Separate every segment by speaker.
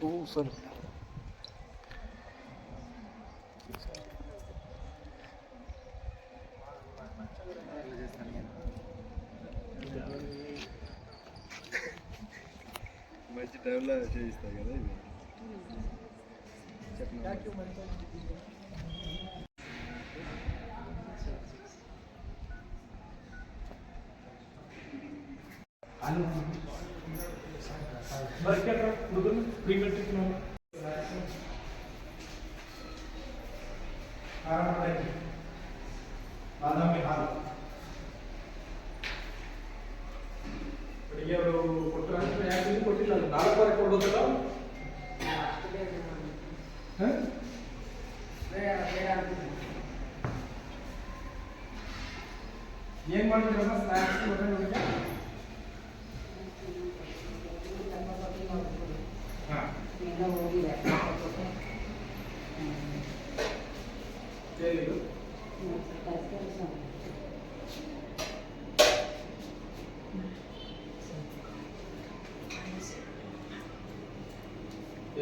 Speaker 1: Oh, sorry.
Speaker 2: మంచి టైంలో చేయిస్తాయి కదా ఇవి.
Speaker 3: ಬಾದಾಮಿ ಹಾಲು ಅಡಿಗೆ ಅವರು ಕೊಟ್ಟರೆ ಯಾಕೆ ಇದು ಕೊಟ್ಟಿಲ್ಲ, 4 ವಾರ ಕೊಡೋದಲ್ಲ. ಏನ್ ಮಾಡಿದ್ರಲ್ಲ ಸ್ನ್ಯಾಕ್ಸ್ ಕೊಟ್ಟರೆ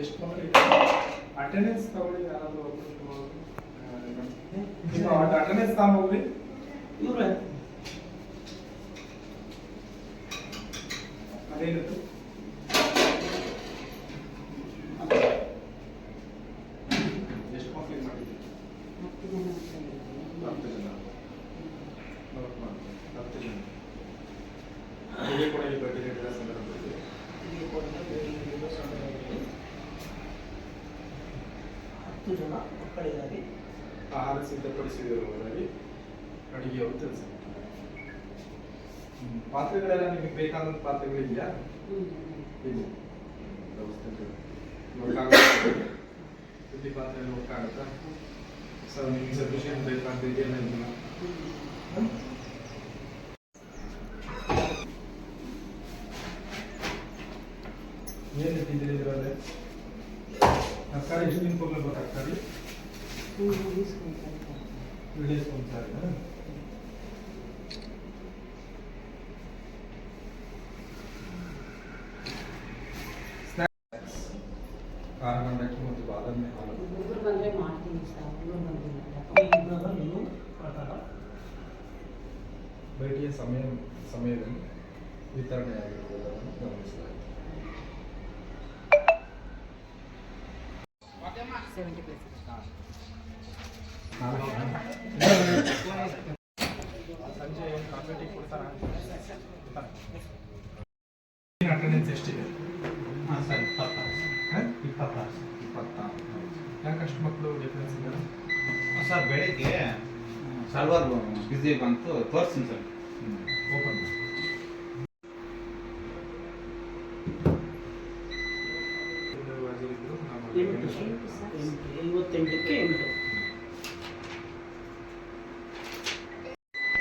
Speaker 3: ಎಷ್ಟು ಮಕ್ಕಳು ಅಟೆಂಡೆನ್ಸ್ ತಗೊಳ್ಳಿ, ಯಾರಾದ್ರೂ ಅಟೆಂಡೆನ್ಸ್ ತಗೊಂಡೋಗ್ಲಿ. ಅದೇನಿತ್ತು ಎಷ್ಟು ಮಕ್ಕಳಿಗೆ ಮಾಡಿದ್ವಿ? 10 ಜನ. 10 ಜನ ಅಡುಗೆ ಕೂಡ ಈ ಬರ್ಡೇ ನಡೆದ ಸಂದರ್ಭದಲ್ಲಿ
Speaker 4: ಜನ ಮಕ್ಕಳಿಗಾಗಿ
Speaker 3: ಆಹಾರ ಸಿದ್ಧಪಡಿಸಿರುವುದರಲ್ಲಿ ಅಡುಗೆಯವರು ತಿಳಿಸಿದ್ದಾರೆ. ಪಾತ್ರೆಗಳೆಲ್ಲ ನಿಮಗೆ ಬೇಕಾದಂತ ಪಾತ್ರೆಗಳಿದೆಯಾ? ಇದೆ. ಸುದ್ದಿ ಪಾತ್ರೆ ಹೋಗ್ತಾಗುತ್ತಾ? ಸೊ ನಿಮ್ಗೆ ಸಫಿಷಿಯಂಟ್ ಬೇಕಾದ ಇದೆಯಲ್ಲ ಇದೆಯಲ್ಲ. ಏನು ಇಟ್ಟಿದ್ದೀರಿ ಇದರಲ್ಲಿ? ತರಕಾರಿ ಎಷ್ಟು ದಿನ ಕೊಡ್ಬೇಕು? ತರಕಾರಿ ಕಾರಣಕ್ಕೆ ಮತ್ತು ಬಾದಾಮಿ ಹಾಲು ಭೇಟಿಯ ಸಮಯದಲ್ಲಿ ವಿತರಣೆಯಾಗಿರುವುದನ್ನು ಗಮನಿಸಲಾಗಿದೆ.
Speaker 4: 70 places.
Speaker 3: ಸಂಜೆ ಕಾಫಿ ಕೊಡ್ತಾರ? ಅಟೆಂಡೆನ್ಸ್ ಎಷ್ಟಿದೆ?
Speaker 1: ಸರ್ 26.
Speaker 3: ಯಾಕಷ್ಟು ಮಕ್ಕಳು ಡಿಫ್ರೆನ್ಸ್ ಇದೆ
Speaker 1: ಸರ್? ಬೆಳಿಗ್ಗೆ ಸರ್ವರ್ ಬಿಸಿ ಬಂತು, ತೋರಿಸ್ತೀನಿ ಸರ್.
Speaker 3: ಓಪನ್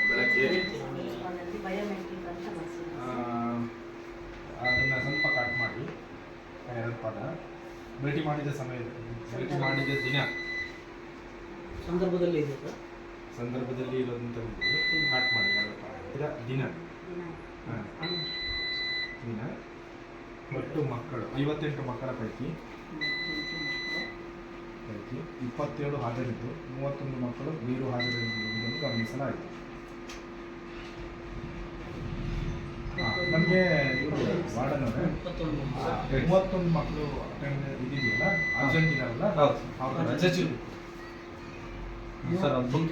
Speaker 3: ಬೆಳಗ್ಗೆ ಅದನ್ನು ಸ್ವಲ್ಪ ಕಟ್ ಮಾಡಿ 2 ಪದ ಭೇಟಿ ಮಾಡಿದ ಸಮಯದಲ್ಲಿ, ಭೇಟಿ ಮಾಡಿದ ದಿನ
Speaker 4: ಸಂದರ್ಭದಲ್ಲಿ
Speaker 3: ಇರೋದಂತ ಕಟ್ ಮಾಡಿ 2 ಪದ ದಿನ ದಿನ ಒಟ್ಟು ಮಕ್ಕಳು 58 ಮಕ್ಕಳ ಪೈಕಿ 27 ಹಾಜರಿದ್ದು 31 ಮಕ್ಕಳು ಗೈರು ಹಾಜರಿರುವುದನ್ನು ಗಮನಿಸಲಾಯಿತು. ನಮಗೆ ಇವರು ವಾರ್ಡನವರೇ 31 ಮಕ್ಕಳು ಇದೆಯಲ್ಲ ಅರ್ಜೆಂಟೀನಾ ಅಲ್ಲ, ಅವ್ರ ರಜೆ ಚೀಟಿ
Speaker 1: ಸರ್ ಬುಕ್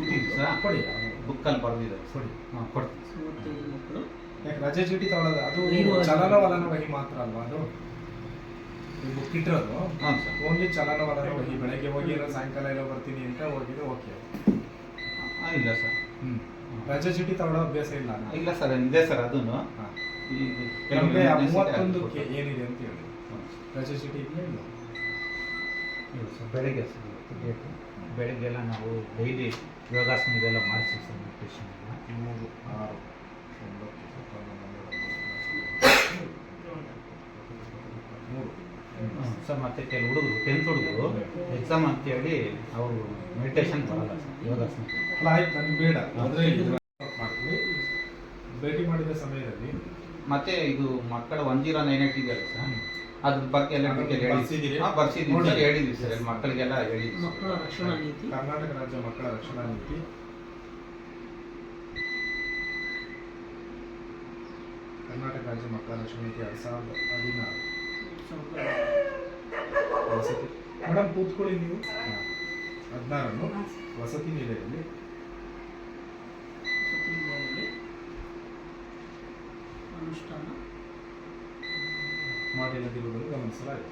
Speaker 3: ಕೊಡಿ,
Speaker 1: ಬುಕ್ಕಲ್ಲಿ ಬರೆದಿದೆ
Speaker 3: ಕೊಡಿ.
Speaker 4: ಕೊಡ್ತೀವಿ.
Speaker 3: ಯಾಕೆ ರಜೆ ಚೀಟಿ ತಗೊಳ್ಳೋದು? ಅದು ಚಲನವಲನ ವಹಿ ಮಾತ್ರ ಅಲ್ವಾ? ಅದು ಬುಕ್ ಇಟ್ಟಿರೋದು ಓನ್ಲಿ ಚಲನವಲನ ವಹಿ. ಬೆಳಗ್ಗೆ ಹೋಗಿ ಸಾಯಂಕಾಲ ಎಲ್ಲೋ ಬರ್ತೀನಿ ಅಂತ ಹೋಗಿದ್ರೆ ಓಕೆ.
Speaker 1: ಇಲ್ಲ ಸರ್.
Speaker 3: ರಜೆ ಚೀಟಿ ತಗೊಳ್ಳೋ ಅಭ್ಯಾಸ ಇಲ್ಲ?
Speaker 1: ಇಲ್ಲ ಸರ್, ಇದೆ ಸರ್. ಅದನ್ನು
Speaker 3: 31 ಏನಿದೆ ಅಂತ ಹೇಳಿ ರಜೆ ಚೀಟಿ ಇದೆಯಾ ಇಲ್ಲ?
Speaker 1: ಇಲ್ಲ ಸರ್ ಬೆಳಗ್ಗೆ ಸರ್ ಡೇಟು ಬೆಳಗ್ಗೆಲ್ಲ ನಾವು ಡೈಲಿ ಯೋಗಾಸನ ಇದೆಲ್ಲ ಮಾಡಿಸ್ತೀವಿ ಸರ್ ಮೆಡಿಟೇಷನ್
Speaker 3: 3, 6, 9, 3
Speaker 1: ಸರ್ ಮತ್ತೆ ಕೆಲವು ಹುಡುಗರು 10th ಹುಡುಗರು ಎಕ್ಸಾಮ್ ಅಂತೇಳಿ ಅವರು ಮೆಡಿಟೇಷನ್ ಬರಲ್ಲ ಸರ್ ಯೋಗಾಸನ.
Speaker 3: ಅಲ್ಲ ಆಯ್ತು, ನನಗೆ ಬೇಡ ಅಂದರೆ ಮಾಡ್ತೀವಿ. ಭೇಟಿ ಮಾಡಿದ ಸಮಯದಲ್ಲಿ
Speaker 1: ಮತ್ತೆ ಇದು ಮಕ್ಕಳ 10980 ಇದೆಯಲ್ಲ ಸರ್ ಅದ್ರ ಬಗ್ಗೆ ಎಲ್ಲ ಡೀಟೇಲ್
Speaker 3: ಬರ್ಸಿದ್ದೀರಿ?
Speaker 1: ಬರ್ಸಿದ್ದೀವಿ ಸರ್, ಹೇಳಿದ್ವಿ ಸರ್ ಅಲ್ಲಿ ಮಕ್ಕಳಿಗೆಲ್ಲ ಹೇಳಿದ್ವಿ
Speaker 4: ಮಕ್ಕಳ ರಕ್ಷಣಾ ನೀತಿ
Speaker 3: ಕರ್ನಾಟಕ ರಾಜ್ಯ ಮಕ್ಕಳ ರಕ್ಷಣಾ ನೀತಿ ಕರ್ನಾಟಕ ರಾಜ್ಯ ಮಕ್ಕಳ ರಕ್ಷಣಾ ನೀತಿ 2016 ವಸತಿ ಮೇಡಮ್ ಕೂತ್ಕೊಳ್ಳಿ ನೀವು 16 ವಸತಿ ನಿಲಯದಲ್ಲಿ
Speaker 4: ಅನುಷ್ಠಾನ
Speaker 3: ಮಾಡಿಲ್ಲದಿರುವುದನ್ನು ಗಮನಿಸಲಾಗಿದೆ.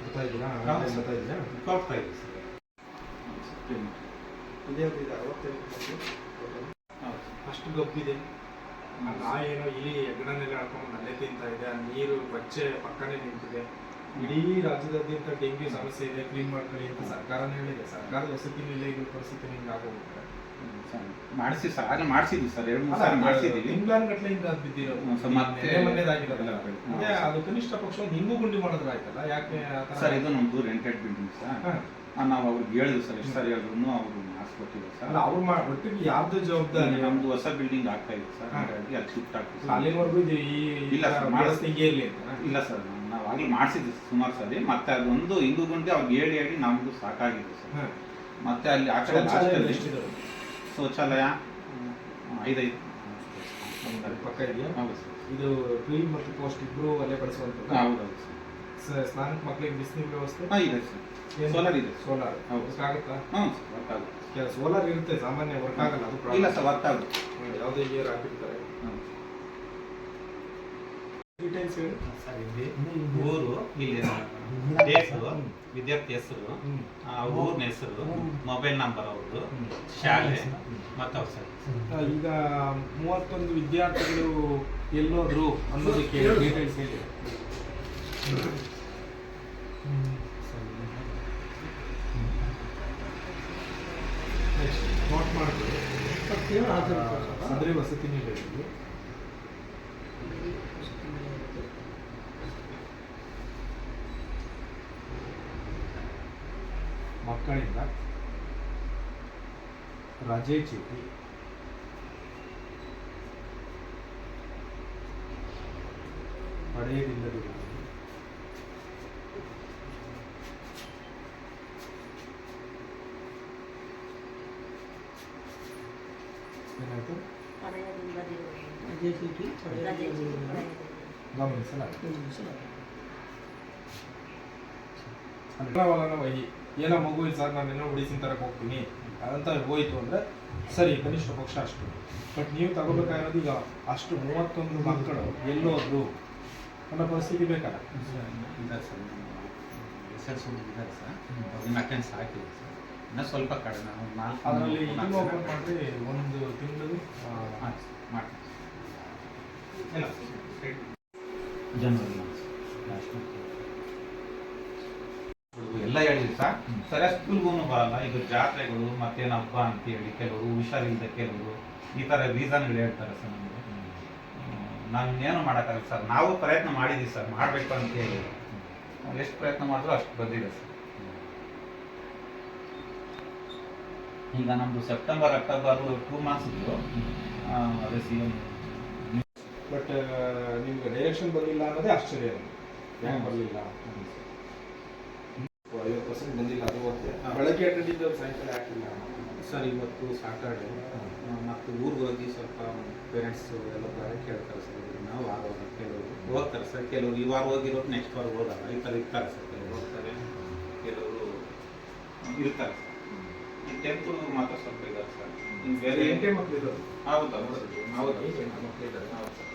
Speaker 3: ಗೊತ್ತಾಯ್ತೀರಾ? ಗೊತ್ತಾಯ್ತೀರಾ?
Speaker 1: ಹೋಗ್ತಾ ಇದೆ ಸರ್.
Speaker 3: ಅಷ್ಟು ಗಬ್ಬಿದೆ. ಆ ನಾಯಿ ಏನೋ ಇಲಿ ಹೆಗ್ಗಣನೆಲ್ಲ ಹಾಕೊಂಡು ಅಲ್ಲೇ ತಿಂತಾ ಇದೆ. ಆ ನೀರು ಬಚ್ಚೆ ಪಕ್ಕನೇ ನಿಂತಿದೆ. ಇಡೀ ರಾಜ್ಯದಾದ್ಯಂತ ಡೆಂಗ್ಯೂ ಸಮಸ್ಯೆ ಇದೆ, ಕ್ಲೀನ್ ಮಾಡ್ಕೊಳ್ಳಿ ಅಂತ ಸರ್ಕಾರನೇ ಹೇಳಿದೆ. ಸರ್ಕಾರದ ವಸತಿ ನಿಲಯಗಳ ಪರಿಸ್ಥಿತಿ ಹಿಂಗೆ ಆಗೋಗುತ್ತೆ.
Speaker 1: ಮಾಡಿಸಿ ಸರ್, ಆಗಲೇ ಮಾಡಿಸಿದ್ವಿ ಸರ್, 2-3 ಸಾರಿ ಮಾಡಿಸಿದ್ದೀವಿ.
Speaker 3: ತಿಂಗಳಾನುಗಟ್ಲೆಯಿಂದ ಅದು ಬಿದ್ದಿರೋದು
Speaker 1: ಮತ್ತೆ
Speaker 3: ಮೊನ್ನೆದಾಗಿರೋದಲ್ಲ. ಅದೇ ಅದು ಕನಿಷ್ಠ ಪಕ್ಷ ಒಂದು ಹಿಂಗೂ ಗುಂಡಿ ಮಾಡಿದ್ರೆ ಆಯ್ತಲ್ಲ, ಯಾಕೆ ಆ ಥರ?
Speaker 1: ಸರ್ ಇದು ನಮ್ಮದು ರೆಂಟೆಡ್ ಬಿಲ್ಡಿಂಗ್ ಸರ್. ನಾವು ಅವ್ರಿಗೆ ಹೇಳಿದ್ವಿ ಸರ್, ಎಷ್ಟು ಸಾರಿ ಹೇಳಿದ್ರು ಅವರು ಮಾಡಿಸ್ಕೊಟ್ಟಿದ್ರು ಸರ್.
Speaker 3: ಅಲ್ಲ ಅವ್ರು ಒಟ್ಟಿಗೆ ಯಾವ್ದು ಜವಾಬ್ದಾರಿ?
Speaker 1: ನಮ್ದು ಹೊಸ ಬಿಲ್ಡಿಂಗ್ ಆಗ್ತಾ ಇದೆ ಸರ್, ಹಾಗಾಗಿ ಅಲ್ಲಿ ಶಿಫ್ಟ್ ಆಗ್ತೀವಿ ಸರ್.
Speaker 3: ಅಲ್ಲಿವರೆಗೂ
Speaker 1: ಇಲ್ಲ ಸರ್,
Speaker 3: ಮಾಡಿಸ್ತಿಂಗೆ ಇರಲಿ ಅಂತ.
Speaker 1: ಇಲ್ಲ ಸರ್, ನಾವು ಆಗಲೇ ಮಾಡಿಸಿದ್ವಿ ಸುಮಾರು ಸಾರಿ. ಮತ್ತೆ ಅದೊಂದು ಹಿಂದೂ ಗುಂಡಿ ಅವ್ರಿಗೆ ಹೇಳಿ ನಮ್ದು ಸಾಕಾಗಿದೆ ಸರ್. ಮತ್ತೆ ಅಲ್ಲಿ ಆ ಕಡೆ ಲಾಸ್ಟಲ್ಲಿ ಶೌಚಾಲಯ 5
Speaker 3: ಪಕ್ಕ ಇದೆಯಾ?
Speaker 1: ಹೌದು ಸರ್.
Speaker 3: ಇದು ಪ್ರೀ ಮತ್ತು ಪೋಸ್ಟ್ ಇಬ್ರು ಅಲ್ಲೇ ಬಳಸುವಂಥದ್ದು.
Speaker 1: ಹೌದೌದು ಸರ್.
Speaker 3: ಸ್ನಾನಕ್ಕೆ ಮಕ್ಕಳಿಗೆ ಬಿಸಿನೀರು ವ್ಯವಸ್ಥೆ
Speaker 1: ಇದೆ ಸರ್, ಸೋಲಾರ್ ಇದೆ.
Speaker 3: ಸೋಲಾರ್
Speaker 1: ಹೌದು.
Speaker 3: ವರ್ಕ್ ಆಗುತ್ತಾ?
Speaker 1: ಹ್ಞೂ ಸರ್, ವರ್ಕ್ ಆಗುತ್ತೆ.
Speaker 3: ಸೋಲಾರ್ ಇರುತ್ತೆ, ಸಾಮಾನ್ಯ ವರ್ಕ್ ಆಗಲ್ಲ. ಅದು problem.
Speaker 1: ಇಲ್ಲ ಸರ್, ವರ್ಕ್ ಆಗುತ್ತೆ.
Speaker 3: ಯಾವುದೇ ಇಯರ್ ಹಾಕಿರ್ತಾರೆ. ಡೀಟೇಲ್ಸ್ ಹೇಳಿ
Speaker 1: ಸರ್, ಇಲ್ಲಿ ಊರು, ಇಲ್ಲಿ ಡೇಟು, ವಿದ್ಯಾರ್ಥಿ ಹೆಸರು, ಊರಿನ ಹೆಸರು, ಮೊಬೈಲ್ ನಂಬರ್ ಅವ್ರದ್ದು, ಶಾಲೆ ಮತ್ತು ಅವ್ರ ಸರ್.
Speaker 3: ಈಗ 31 ವಿದ್ಯಾರ್ಥಿಗಳು ಎಲ್ಲೋದ್ರು ಅನ್ನೋದಕ್ಕೆ ಡೀಟೇಲ್ಸ್ ಹೇಳಿ. ನೋಟ್ ಮಾಡ್ತೀವಿ. ಸದರಿ ವಸತಿ ನಿಲಯದಲ್ಲಿ ಮಕ್ಕಳಿಂದ ರಜೆ ಚೀಟಿ, ಪಡೆಯದಿಲ್ಲದಿರುವುದು, ಏನಾಯ್ತು?
Speaker 4: ರಜೆ ಚೀಟಿ
Speaker 3: ಗಮನಿಸಲಾಗಿದೆ. ಅಲ್ಪವಲನ ವಹಿ ಏನೋ ಮಗು ಸರ್ ನಾನೇನೋ ಮೆಡಿಸಿನ್ ತರಕ್ಕೆ ಹೋಗ್ತೀನಿ ಅಂತ ಹೋಯ್ತು ಅಂದರೆ ಸರಿ, ಕನಿಷ್ಠ ಪಕ್ಷ ಅಷ್ಟು. ಬಟ್ ನೀವು ತಗೋಬೇಕಾಗಿರೋದು ಈಗ ಅಷ್ಟು 31 ಮಕ್ಕಳು ಎಲ್ಲೋದ್ರು ಅನ್ನೋ ಪರಿಸ್ಥಿತಿ ಬೇಕಲ್ಲ.
Speaker 1: ಇದ್ದಾರೆ ಸರ್, SLC ಇದ್ದಾರೆ ಸರ್, ಅವ್ರನ್ನ ಅಟೆಂಡ್ಸ್ ಹಾಕಿದೆ ಸರ್. ಇನ್ನೂ ಸ್ವಲ್ಪ ಕಡಿಮೆ,
Speaker 3: ಅದರಲ್ಲಿ ಇದನ್ನು ಓಪನ್ ಮಾಡಿದ್ರೆ 1 ತಿಂಗಳು
Speaker 1: ಮಾಡ್ತೀವಿ. ಇಲ್ಲ ಜನವರಿ ಲಾಸ್ಟ್ ಎಲ್ಲ ಹೇಳಿದ್ವಿ ಸರ್. ಸರಿಯಾಗಿ ಸ್ಕೂಲ್ಗೂ ಬರಲ್ಲ. ಈಗ ಜಾತ್ರೆಗಳು ಮತ್ತೇನು ಹಬ್ಬ ಅಂತೇಳಿ ಕೆಲವರು ಹುಷಾರಿಲ್ಲದೆ ಕೆಲವರು ಈ ಥರ ರೀಸನ್ಗಳು ಹೇಳ್ತಾರೆ ಸರ್. ನಮಗೆ ನಾವು ಇನ್ನೇನು ಮಾಡೋಕ್ಕಾಗಲ್ಲ ಸರ್. ನಾವು ಪ್ರಯತ್ನ ಮಾಡಿದ್ದೀವಿ ಸರ್, ಮಾಡಬೇಕು ಅಂತೇಳಿ. ಎಷ್ಟು ಪ್ರಯತ್ನ ಮಾಡಿದ್ರು ಅಷ್ಟು ಬಂದಿದೆ ಸರ್. ಈಗ ನಮ್ಮದು ಸೆಪ್ಟೆಂಬರ್ ಅಕ್ಟೋಬರ್ 2 months ಇತ್ತು. ಅದೇ CM.
Speaker 3: ಬಟ್ ನಿಮ್ಗೆ ಡೈರೆಕ್ಷನ್ ಬರಲಿಲ್ಲ ಅನ್ನೋದೇ ಆಶ್ಚರ್ಯ. ಯಾಕೆ ಬರಲಿಲ್ಲ? 50% ಬಂದಿಲ್ಲ, ಅದು ಓಕೆ. ಬೆಳಗ್ಗೆ ಅಟೆಂಡ್ ಇದ್ದವ್ರು ಸಾಯಂಕಾಲ ಹಾಕಿಲ್ಲ
Speaker 1: ಸರ್. ಇವತ್ತು ಸಾಟರ್ಡೆ ಮತ್ತು ಊರಿಗೆ ಹೋಗಿ ಸ್ವಲ್ಪ ಪೇರೆಂಟ್ಸ್ ಎಲ್ಲ ಕೇಳ್ತಾರೆ ಸರ್. ನಾವು ಆಗೋದು ಕೆಲವರು ಹೋಗ್ತಾರೆ ಸರ್, ಕೆಲವರು ಈ ವಾರ ಹೋಗಿರೋದು ನೆಕ್ಸ್ಟ್ ವಾರ ಹೋಗಲ್ಲ. ಈ ಥರ ಇರ್ತಾರೆ ಸರ್. ಕೆಲವರು ಹೋಗ್ತಾರೆ, ಕೆಲವರು ಇರ್ತಾರೆ ಸರ್. ಈ 10th ಮಾತ್ರ ಸ್ವಲ್ಪ ಇದ್ದಾರೆ ಸರ್. ಇನ್ನು ಬೇರೆ
Speaker 3: 8 ಮಕ್ಕಳು ಇರೋದು.
Speaker 1: ಹೌದಾ? ಹೌದು
Speaker 3: ಮಕ್ಕಳಿದ್ದಾರೆ.
Speaker 1: ಹೌದು ಸರ್.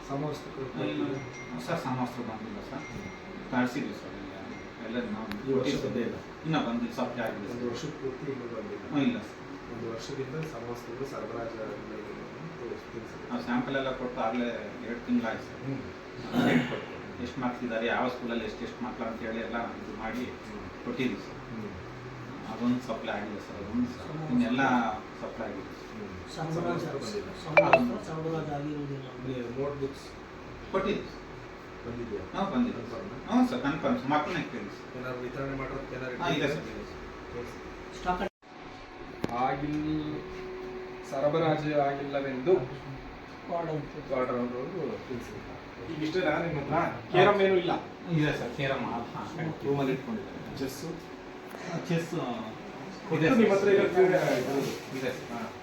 Speaker 3: ಸಮವಸ್ತು
Speaker 1: ಸರ್ ಸಮವಸ್ತ್ರ ಬಂದಿಲ್ಲ ಸರ್, ಕಳಿಸಿದ್ವಿ ಸರ್. ಎಲ್ಲ ನಾವು
Speaker 3: ಈ ವರ್ಷದ ಇಲ್ಲ,
Speaker 1: ಇನ್ನೂ ಬಂದಿಲ್ಲ, ಸಪ್ಲೈ ಆಗಿದೆ
Speaker 3: ಒಂದು
Speaker 1: ಸರ್.
Speaker 3: ವರ್ಷದ ಪೂರ್ತಿ ಇನ್ನೂ ಬಂದಿಲ್ಲ.
Speaker 1: ಇಲ್ಲ ಸರ್.
Speaker 3: 1 ವರ್ಷದಿಂದ ಸಮವಸ್ತ್ರಗಳು ಸರಬರಾಜು
Speaker 1: ನಾವು ಸ್ಯಾಂಪಲ್ ಎಲ್ಲ ಕೊಟ್ಟು ಆಗಲೇ 2 ತಿಂಗಳಾಯ್ತು ಸರ್. ಡೇಟ್ ಕೊಟ್ಟು ಎಷ್ಟು ಮಾರ್ಕ್ಸ್ ಇದ್ದಾರೆ, ಯಾವ ಸ್ಕೂಲಲ್ಲಿ ಎಷ್ಟು ಮಕ್ಕಳು ಅಂತೇಳಿ ಎಲ್ಲ ಇದು ಮಾಡಿ ಕೊಟ್ಟಿದ್ದೀವಿ ಸರ್. ಅದೊಂದು ಸಪ್ಲೈ ಆಗಿದೆ ಸರ್. ಅದೊಂದು ಇನ್ನೆಲ್ಲ ಸಪ್ಲೈ ಆಗಿದೆ
Speaker 4: ಸಂಬರಾಜ್ ಆಗಿರುವುದಿಲ್ಲ.
Speaker 3: ನೋಟ್ ಬುಕ್ಸ್
Speaker 1: ಕೊಟ್ಟಿದ್ದೀವಿ ಸರ್.
Speaker 3: ಬಂದಿದೆಯಾ?
Speaker 1: ಹಾಂ ಬಂದಿದೆ ಹ್ಞೂ ಸರ್. ಕನ್ಫರ್ಮ್ ಮಕ್ಕಳನ್ನ ಕೇಳಿ ಸರ್.
Speaker 3: ಏನಾದ್ರು ವಿತರಣೆ ಮಾಡೋದಕ್ಕೆ
Speaker 1: ಹಾಂ ಇದೆ ಸರ್, ಇದೆ ಸರ್.
Speaker 4: ಸ್ಟಾಕ್
Speaker 3: ಸರಬರಾಜು ಆಗಿಲ್ಲವೆಂದು
Speaker 4: ಮಾಡುವಂತೆ
Speaker 3: ಆರ್ಡರ್ ಅವರು ತಿಳಿಸಿದ್ದಾರೆ. ಈಗ ಇಷ್ಟೇ ನಿಮ್ಮ ಹತ್ರ ಕೇರಮ್ ಏನೂ ಇಲ್ಲ.
Speaker 1: ಇದೆ ಸರ್. ಕೇರಮ್ ರೂಮಲ್ಲಿ ಇಟ್ಕೊಂಡಿದ್ದಾರೆ.
Speaker 3: ಚೆಸ್ಸು
Speaker 1: ಚೆಸ್
Speaker 3: ಇದೆ ನಿಮ್ಮ ಹತ್ರ
Speaker 1: ಇದೆ
Speaker 3: ಇದೆ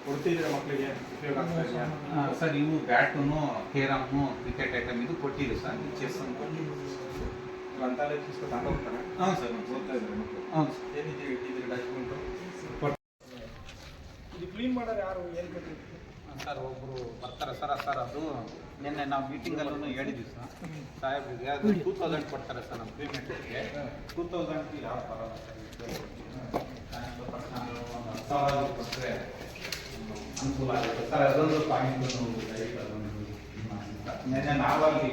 Speaker 3: ಕೊಡ್ತಿದ್ದೀರಾ ಮಕ್ಕಳಿಗೆ ಉಪಯೋಗ ಆಗ್ತಾ ಇದೆಯಾ?
Speaker 1: ಸರ್. ಇವು ಬ್ಯಾಟುನು ಕೇರಮ್ಮು ಕ್ರಿಕೆಟ್ ಐಟಮ್ ಇದು ಕೊಟ್ಟಿದೆ ಸರ್. ಚೆಸ್ ಅಂತ
Speaker 3: ಗ್ರಂಥಾಲಯ ಪುಸ್ತಕ ತಗೊಂಡು ಹೋಗ್ತಾರೆ.
Speaker 1: ಹಾಂ ಸರ್.
Speaker 3: ಓದ್ತಾ ಇದ್ದಾರೆ ಮಕ್ಕಳು.
Speaker 1: ಹಾಂ
Speaker 3: ಏನಿದೆ ಇಟ್ಟಿದ್ದೀರಿ ಡಾಕ್ಯುಮೆಂಟು? ಇದು ಕ್ಲೀನ್ ಮಾಡೋರು ಯಾರು? ಏನು ಕಟ್ಟಿದ್ದೀರಿ
Speaker 1: ಸರ್. ಒಬ್ಬರು ಬರ್ತಾರೆ ಸರ್. ಸರ್ ಅದು ನಿನ್ನೆ ನಾವು ಮೀಟಿಂಗಲ್ಲೂ ಹೇಳಿದ್ವಿ ಸರ್ ಸಾಹೇಬ್ರಿಗೆ. ಅದು 2000 ಕೊಡ್ತಾರೆ ಸರ್ ನಮ್ಮ ಪೇಮೆಂಟ್ಗೆ. 2000 ಯಾವ ಬರೋಲ್ಲ ಸರ್. ಕೊಟ್ಟರೆ ಅನುಕೂಲ ಆಗುತ್ತೆ ಸರ್. ಅದೊಂದು ಪಾಯಿಂಟ್ ನಿನ್ನೆ ನಾವಲ್ಲಿ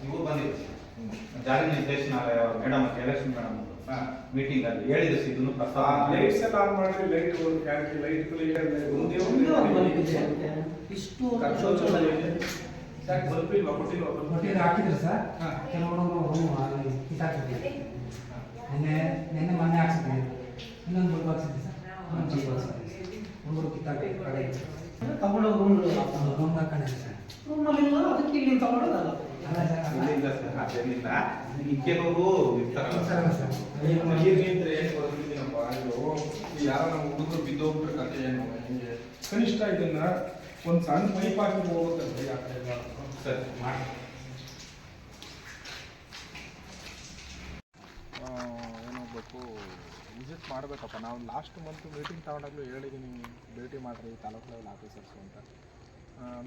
Speaker 1: ಇವ್ರು ಬಂದಿದ್ರು ಸರ್. ಜಾರಿ ನಿರ್ದೇಶನಾಲಯ ಮೇಡಮ್ ಎಲೆಕ್ಷನ್ ಮೇಡಮ್ ಮೀಟಿಂಗ್ ಅಲ್ಲಿ ಹೇಳಿದ್ರು ಸರ್. ಇದನ್ನು
Speaker 3: ಲೈಟ್ಸ್ ಎಲ್ಲ ಆನ್ ಮಾಡಿ ಲೈಟ್ ಕ್ಯಾರಿಟಿ ಲೈಟ್ಗಳು ಒಂದೇ
Speaker 4: ಇಷ್ಟು
Speaker 3: ಬಲ್ಬ್ ಇಲ್ಲ ಕೊಟ್ಟಿಲ್ವಾ?
Speaker 5: ಹೊಟ್ಟೆಗೆ ಹಾಕಿದ್ರು ಸರ್. ಕೆಲವು ಕಿತ್ತಾಕ್ತಿದ್ದೆ. ನಿನ್ನೆ ಮೊನ್ನೆ ಹಾಕ್ಸಿದ್ವಿ. ಇನ್ನೊಂದು ಬಲ್ಬ್ ಹಾಕ್ಸಿದ್ದೆ ಸರ್. ಇನ್ನೊಂದು ಬಲ್ಬ್ ಹಾಕ್ಸಿದ್ದೆ. ಹುಡುಗರು ಕಿತ್ತಾಕಿ ಕಡೆ
Speaker 4: ತಗೊಂಡೋಗಿ
Speaker 5: ರೂಮ್ ಹಾಕೊಂಡಿದ್ದೆ ಸರ್.
Speaker 4: ರೂಮಲ್ಲಿಲ್ಲ, ಅದಕ್ಕೆ ಇಲ್ಲಿ ತಗೊಂಡೋದಲ್ಲ.
Speaker 5: ಅಲ್ಲ ಸರ್,
Speaker 1: ಇಲ್ಲಿಂದ ಸರ್. ಅದೇನಿಲ್ಲ. ಈ ಕೆಲವರು ಇರ್ತಾರಲ್ಲ
Speaker 5: ಸರ್
Speaker 1: ಸರ್.
Speaker 3: ನೀರಿಗೆ ಅಂತ ಏನು ಬರ್ತಿದ್ದೀನಪ್ಪ. ಇದು ಯಾರೋ ನಮ್ಮ ಹುಡುಗರು ಬಿದ್ದೋಗ್ಬಿಟ್ರೆ ಕತೆ ಏನು ಹಿಂಗೆ ಕನಿಷ್ಠ ಇದನ್ನ ಒಂದು ಸಣ್ಣ ಪೈಪ್ ಹಾಕಿ ಹೋಗುತ್ತೆ ಆ ಕಡೆ ಎಲ್ಲ.
Speaker 1: ಸರ್ ಮಾಡಿ
Speaker 6: ಏನಾಗಬೇಕು, ವಿಸಿಟ್ ಮಾಡಬೇಕಪ್ಪ. ನಾವು ಲಾಸ್ಟ್ ಮಂತ್ ಮೀಟಿಂಗ್ ತಗೊಂಡಾಗಲೂ ಹೇಳಿದ್ದೀನಿ, ಭೇಟಿ ಮಾಡಿರಿ ತಾಲೂಕು ಲೆವೆಲ್ ಆಫೀಸರ್ಸು ಅಂತ.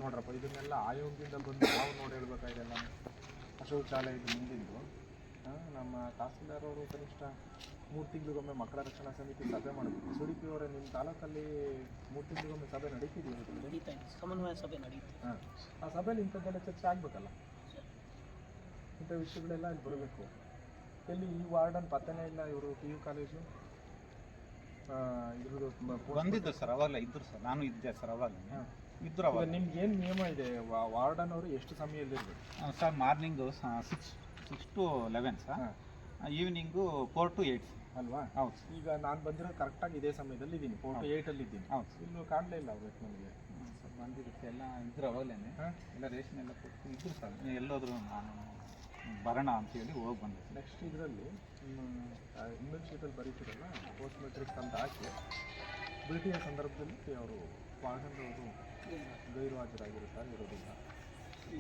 Speaker 6: ನೋಡ್ರಪ್ಪ, ಇದನ್ನೆಲ್ಲ ಆಯೋಗದಿಂದ ಬಂದು ನಾವು ನೋಡಿ ಹೇಳ್ಬೇಕಾಗಿದೆಲ್ಲ. ಶೌಚಾಲಯದ ಮುಂದಿಂದು ನಮ್ಮ ತಹಸೀಲ್ದಾರ್ ಅವರು ಕನಿಷ್ಠ 3 ತಿಂಗಳಿಗೊಮ್ಮೆ ಮಕ್ಕಳ ರಕ್ಷಣಾ ಸಮಿತಿ ಸಭೆ ಮಾಡಬೇಕು. ಸುಡಿಪಿ ಅವರೇ, ನಿಮ್ಮ ತಾಲೂಕಲ್ಲಿ 3 ತಿಂಗಳಿಗೊಮ್ಮೆ ಸಭೆ ನಡೀತಿದೆಯಾ?
Speaker 4: ನಡೀತಾ ಇದೆ, ಸಮನ್ವಯ ಸಭೆ ನಡೀತಾ ಇದೆ.
Speaker 6: ಹಾಂ, ಆ ಸಭೆಯಲ್ಲಿ ಇಂಥದ್ದೆಲ್ಲ ಚರ್ಚೆ ಆಗಬೇಕಲ್ಲ. ಇಂಥ ವಿಷಯಗಳೆಲ್ಲ ಇಲ್ಲಿ ಬರಬೇಕು. ಎಲ್ಲಿ ಈ ವಾರ್ಡನ್ ಪತ್ತೆನೇ ಇಲ್ಲ. ಇವರು PU ಕಾಲೇಜು ಇದ್ರದ್ದು
Speaker 1: ಬಂದಿದ್ದು ಸರ್. ಅವಾಗಲೇ ಇದ್ರು ಸರ್. ನಾನು ಇದ್ದೆ ಸರ್ ಅವಾಗ. ಇದ್ರು ಅವಾಗ.
Speaker 6: ನಿಮ್ಗೆ ಏನು ನಿಯಮ ಇದೆ? ವಾರ್ಡನ್ ಅವರು ಎಷ್ಟು ಸಮಯದಲ್ಲಿ ಇರಬೇಕು
Speaker 1: sir? Morning 6 to 11 sir. Evening 4 to 8
Speaker 6: ಅಲ್ವಾ?
Speaker 1: ಹೌದು.
Speaker 6: ಈಗ ನಾನು ಬಂದಿರೋ ಕರೆಕ್ಟಾಗಿ ಇದೇ ಸಮಯದಲ್ಲಿ ಇದ್ದೀನಿ, 4 to 8 ಅಲ್ಲಿ ಇದ್ದೀನಿ.
Speaker 1: ಹೌದು.
Speaker 6: ಇಲ್ಲೂ ಕಾಣಲೇ ಇಲ್ಲ ಅವ್ರಿಗೆ ನನಗೆ.
Speaker 1: ಸರ್ ಬಂದಿರುತ್ತೆ ಎಲ್ಲ ಇದ್ರು ಅವಾಗಲೇ. ಎಲ್ಲ ರೇಷನ್ ಎಲ್ಲ ಕೊಟ್ಟು ಇದ್ರು ಸರ್. ಎಲ್ಲೋದ್ರು ನಾನು ಬರೋಣ ಅಂತೇಳಿ ಹೋಗಿ ಬಂದೆ.
Speaker 6: ನೆಕ್ಸ್ಟ್ ಇದರಲ್ಲಿ ಇನ್ನೊಂದು ಶೀಟಲ್ಲಿ ಬರೀತಿರಲ್ಲ, ಪೋಸ್ಟ್ ಮೆಟ್ರಿಕ್ ಅಂತ ಹಾಕಿ ಭೇಟಿಯ ಸಂದರ್ಭದಲ್ಲಿ ಅವರು ವಾರ್ಡನ್ರವರು ಗೈರು ಹಾಜರಾಗಿರುತ್ತಾರೆ, ಇರೋದಿಲ್ಲ.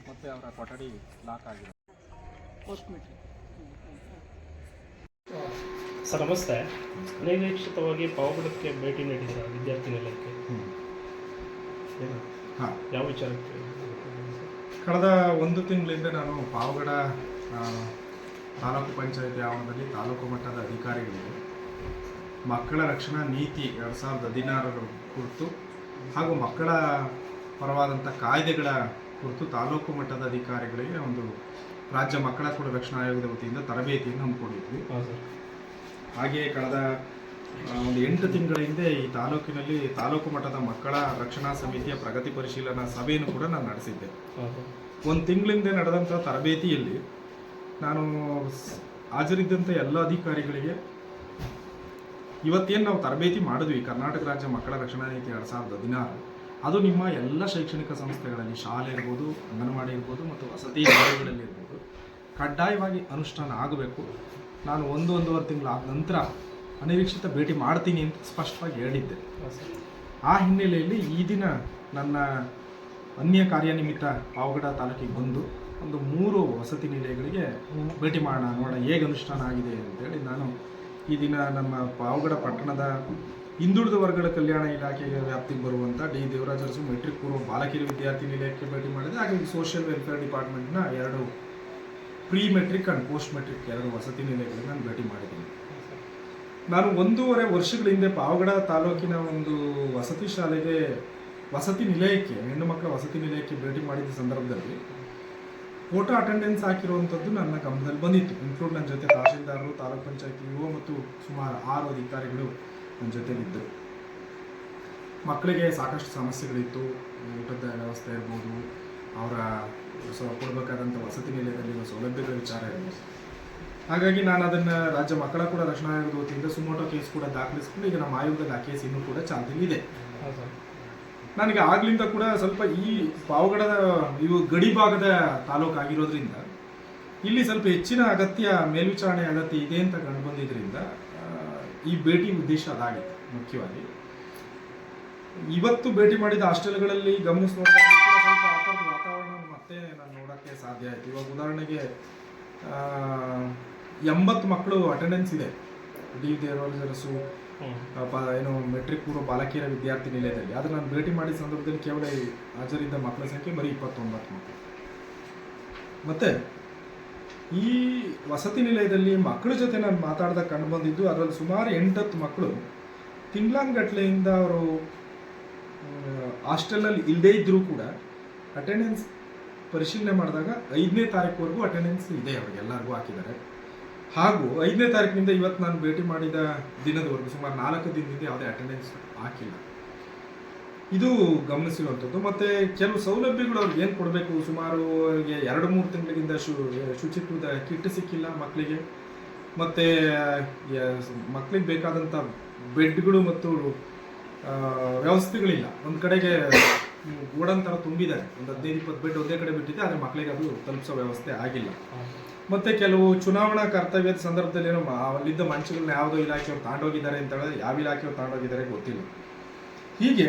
Speaker 6: ಮತ್ತು ಅವರ ಕೊಠಡಿ ಲಾಕ್ ಆಗಿರುತ್ತೆ.
Speaker 4: ಪೋಸ್ಟ್ ಮೆಟ್ರಿಕ್
Speaker 7: ಸರ್ ನಮಸ್ತೆ. ಅನಿರೀಕ್ಷಿತವಾಗಿ ಪಾವಗಡಕ್ಕೆ ಭೇಟಿ ನೀಡಿದ ವಿದ್ಯಾರ್ಥಿ ನಿಲಯಕ್ಕೆ
Speaker 3: ಹಾಂ,
Speaker 7: ಯಾವ ವಿಚಾರಕ್ಕೆ?
Speaker 3: ಕಳೆದ 1 ತಿಂಗಳಿಂದ ನಾನು ಪಾವಗಡ ತಾಲೂಕು ಪಂಚಾಯತಿ ಆವರಣದಲ್ಲಿ ತಾಲೂಕು ಮಟ್ಟದ ಅಧಿಕಾರಿಗಳಿಗೆ ಮಕ್ಕಳ ರಕ್ಷಣಾ ನೀತಿ 2016 ಕುರಿತು ಹಾಗೂ ಮಕ್ಕಳ ಪರವಾದಂಥ ಕಾಯ್ದೆಗಳ ಕುರಿತು ತಾಲೂಕು ಮಟ್ಟದ ಅಧಿಕಾರಿಗಳಿಗೆ ಒಂದು ರಾಜ್ಯ ಮಕ್ಕಳ ಹಕ್ಕುಗಳ ರಕ್ಷಣಾ ಆಯೋಗದ ವತಿಯಿಂದ ತರಬೇತಿಯನ್ನು ಹಮ್ಮಿಕೊಂಡಿದ್ವಿ.
Speaker 7: ಹಾಂ ಸರ್.
Speaker 3: ಹಾಗೆಯೇ ಕಳೆದ ಒಂದು 8 ತಿಂಗಳ ಹಿಂದೆ ಈ ತಾಲೂಕಿನಲ್ಲಿ ತಾಲೂಕು ಮಟ್ಟದ ಮಕ್ಕಳ ರಕ್ಷಣಾ ಸಮಿತಿಯ ಪ್ರಗತಿ ಪರಿಶೀಲನಾ ಸಭೆಯನ್ನು ಕೂಡ ನಾನು ನಡೆಸಿದ್ದೆ.
Speaker 7: ಹಾಂ ಸರ್.
Speaker 3: 1 ತಿಂಗಳಿಂದ ನಡೆದಂಥ ತರಬೇತಿಯಲ್ಲಿ ನಾನು ಹಾಜರಿದ್ದಂಥ ಎಲ್ಲ ಅಧಿಕಾರಿಗಳಿಗೆ ಇವತ್ತೇನು ನಾವು ತರಬೇತಿ ಮಾಡಿದ್ವಿ ಕರ್ನಾಟಕ ರಾಜ್ಯ ಮಕ್ಕಳ ರಕ್ಷಣಾ ನೀತಿ 2016, ಅದು ನಿಮ್ಮ ಎಲ್ಲ ಶೈಕ್ಷಣಿಕ ಸಂಸ್ಥೆಗಳಲ್ಲಿ, ಶಾಲೆ ಇರ್ಬೋದು, ಅಂಗನವಾಡಿ ಇರ್ಬೋದು ಮತ್ತು ವಸತಿ ಶಾಲೆಗಳಲ್ಲಿ ಇರ್ಬೋದು, ಕಡ್ಡಾಯವಾಗಿ ಅನುಷ್ಠಾನ ಆಗಬೇಕು. ನಾನು 1-1.5 ತಿಂಗಳಾದ ನಂತರ ಅನಿರೀಕ್ಷಿತ ಭೇಟಿ ಮಾಡ್ತೀನಿ ಅಂತ ಸ್ಪಷ್ಟವಾಗಿ ಹೇಳಿದ್ದೆ. ಆ ಹಿನ್ನೆಲೆಯಲ್ಲಿ ಈ ದಿನ ನನ್ನ ಅನ್ಯ ಕಾರ್ಯನಿಮಿತ್ತ ಪಾವಗಡ ತಾಲೂಕಿಗೆ ಬಂದು ಒಂದು 3 ವಸತಿ ನಿಲಯಗಳಿಗೆ ಭೇಟಿ ಮಾಡೋಣ, ನೋಡೋಣ ಹೇಗೆ ಅನುಷ್ಠಾನ ಆಗಿದೆ ಅಂತೇಳಿ ನಾನು ಈ ದಿನ ನಮ್ಮ ಪಾವಗಡ ಪಟ್ಟಣದ ಹಿಂದುಳಿದ ವರ್ಗಗಳ ಕಲ್ಯಾಣ ಇಲಾಖೆಗೆ ವ್ಯಾಪ್ತಿಗೆ ಬರುವಂಥ ಡಿ ದೇವರಾಜ ಅರಸು ಮೆಟ್ರಿಕ್ ಪೂರ್ವ ಬಾಲಕಿಯರ ವಿದ್ಯಾರ್ಥಿ ನಿಲಯಕ್ಕೆ ಭೇಟಿ ಮಾಡಿದೆ. ಹಾಗೆ ಸೋಷಿಯಲ್ ವೆಲ್ಫೇರ್ ಡಿಪಾರ್ಟ್ಮೆಂಟ್ನ 2 pre matric and post matric 2 ವಸತಿ ನಿಲಯಗಳಿಗೆ ನಾನು ಭೇಟಿ ಮಾಡಿದ್ದೀನಿ. ನಾನು 1.5 ವರ್ಷಗಳ ಹಿಂದೆ ಪಾವಗಡ ತಾಲೂಕಿನ ಒಂದು ವಸತಿ ಶಾಲೆಗೆ ವಸತಿ ನಿಲಯಕ್ಕೆ, ಹೆಣ್ಣು ಮಕ್ಕಳ ವಸತಿ ನಿಲಯಕ್ಕೆ ಭೇಟಿ ಮಾಡಿದ ಸಂದರ್ಭದಲ್ಲಿ ಫೋಟೋ ಅಟೆಂಡೆನ್ಸ್ ಹಾಕಿರುವಂಥದ್ದು ನನ್ನ ಗಮನದಲ್ಲಿ ಬಂದಿತ್ತು. ಇನ್ಕ್ಲೂಡ್ ನನ್ನ ಜೊತೆ ತಹಶೀಲ್ದಾರರು, ತಾಲೂಕ್ ಪಂಚಾಯತ್ ಇಒ ಮತ್ತು ಸುಮಾರು 6 ಅಧಿಕಾರಿಗಳು ನನ್ನ ಜೊತೆಲಿದ್ದರು. ಮಕ್ಕಳಿಗೆ ಸಾಕಷ್ಟು ಸಮಸ್ಯೆಗಳಿತ್ತು. ಊಟದ ವ್ಯವಸ್ಥೆ ಇರ್ಬೋದು, ಅವರ ಕೊಡಬೇಕಾದಂಥ ವಸತಿ ನಿಲಯದಲ್ಲಿರುವ ಸೌಲಭ್ಯಗಳ ವಿಚಾರ ಇರ್ಬೋದು. ಹಾಗಾಗಿ ನಾನು ಅದನ್ನು ರಾಜ್ಯ ಮಕ್ಕಳ ಕೂಡ ರಕ್ಷಣಾ ಆಯೋಗದ ವತಿಯಿಂದ ಸುಮೋಟೋ ಕೇಸ್ ಕೂಡ ದಾಖಲಿಸ್ಕೊಂಡು ಈಗ ನಮ್ಮ ಆಯೋಗದಲ್ಲಿ ಆ ಕೇಸ್ ಇನ್ನೂ ಕೂಡ ಚಾಲ್ತಿಯಲ್ಲಿದೆ. ನನಗೆ ಆಗ್ಲಿಂದ ಕೂಡ ಸ್ವಲ್ಪ ಈ ಪಾವಗಡದ ಇವು ಗಡಿ ಭಾಗದ ತಾಲೂಕು ಆಗಿರೋದ್ರಿಂದ ಇಲ್ಲಿ ಸ್ವಲ್ಪ ಹೆಚ್ಚಿನ ಅಗತ್ಯ, ಮೇಲ್ವಿಚಾರಣೆ ಅಗತ್ಯ ಇದೆ ಅಂತ ಕಂಡು ಬಂದಿದ್ದರಿಂದ ಈ ಭೇಟಿ ಉದ್ದೇಶ ಅದಾಗಿತ್ತು ಮುಖ್ಯವಾಗಿ. ಇವತ್ತು ಭೇಟಿ ಮಾಡಿದ ಹಾಸ್ಟೆಲ್ಗಳಲ್ಲಿ ಗಮನಿಸಿದಾಗ ಸ್ವಲ್ಪ ಆತಂಕದ ವಾತಾವರಣ ಮತ್ತೆ ನಾನು ನೋಡೋಕ್ಕೆ ಸಾಧ್ಯ ಆಯಿತು. ಇವಾಗ ಉದಾಹರಣೆಗೆ 80 ಮಕ್ಕಳು ಅಟೆಂಡೆನ್ಸ್ ಇದೆ ಡಿ ದೇವರಾಜರಸು ಏನು ಮೆಟ್ರಿಕ್ ಪೂರ್ವ ಬಾಲಕಿಯರ ವಿದ್ಯಾರ್ಥಿ ನಿಲಯದಲ್ಲಿ. ಆದರೆ ನಾನು ಭೇಟಿ ಮಾಡಿದ ಸಂದರ್ಭದಲ್ಲಿ ಕೇವಲ ಹಾಜರಿದ್ದ ಮಕ್ಕಳ ಸಂಖ್ಯೆ ಬರೀ 29 ಮಕ್ಕಳು. ಮತ್ತು ಈ ವಸತಿ ನಿಲಯದಲ್ಲಿ ಮಕ್ಕಳ ಜೊತೆ ನಾನು ಮಾತಾಡಿದಾಗ ಕಂಡು ಬಂದಿದ್ದು ಅದರಲ್ಲಿ ಸುಮಾರು 8-10 ಮಕ್ಕಳು ತಿಂಗಳಾನ್ಗಟ್ಲೆಯಿಂದ ಅವರು ಹಾಸ್ಟೆಲಲ್ಲಿ ಇಲ್ಲದೇ ಇದ್ದರೂ ಕೂಡ ಅಟೆಂಡೆನ್ಸ್ ಪರಿಶೀಲನೆ ಮಾಡಿದಾಗ 5ನೇ ತಾರೀಕುವರೆಗೂ ಅಟೆಂಡೆನ್ಸ್ ಇದೆ, ಅವರಿಗೆಲ್ಲರಿಗೂ ಹಾಕಿದ್ದಾರೆ. ಹಾಗೂ 5ನೇ ತಾರೀಕಿನಿಂದ ಇವತ್ತು ನಾನು ಭೇಟಿ ಮಾಡಿದ ದಿನದವರೆಗೂ ಸುಮಾರು 4 ದಿನದಿಂದ ಯಾವುದೇ ಅಟೆಂಡೆನ್ಸ್ ಹಾಕಿಲ್ಲ. ಇದು ಗಮನಿಸಿರುವಂಥದ್ದು. ಮತ್ತು ಕೆಲವು ಸೌಲಭ್ಯಗಳು ಅವ್ರಿಗೆ ಏನು ಕೊಡಬೇಕು, ಸುಮಾರು 2-3 ತಿಂಗಳಿಂದ ಶುಚಿತ್ವದ ಕಿಟ್ ಸಿಕ್ಕಿಲ್ಲ ಮಕ್ಕಳಿಗೆ. ಮತ್ತು ಮಕ್ಕಳಿಗೆ ಬೇಕಾದಂಥ ಬೆಡ್ಗಳು ಮತ್ತು ವ್ಯವಸ್ಥೆಗಳಿಲ್ಲ. ಒಂದು ಕಡೆಗೆ ಗೋಡನ್ ಥರ ತುಂಬಿದ್ದಾರೆ, ಒಂದು 15-20 ಬೆಡ್ ಒಂದೇ ಕಡೆ ಬಿಟ್ಟಿದೆ, ಆದರೆ ಮಕ್ಕಳಿಗೆ ಅದು ತಲುಪಿಸೋ ವ್ಯವಸ್ಥೆ ಆಗಿಲ್ಲ. ಮತ್ತು ಕೆಲವು ಚುನಾವಣಾ ಕರ್ತವ್ಯದ ಸಂದರ್ಭದಲ್ಲಿ ಏನೋ ಅಲ್ಲಿದ್ದ ಮಂಚಗಳನ್ನ ಯಾವುದೋ ಇಲಾಖೆಯವ್ರು ತಗೊಂಡೋಗಿದ್ದಾರೆ ಅಂತ ಹೇಳಿದ್ರೆ ಯಾವ ಇಲಾಖೆಯವ್ರು ತಗೊಂಡೋಗಿದ್ದಾರೆ ಗೊತ್ತಿಲ್ಲ. ಹೀಗೆ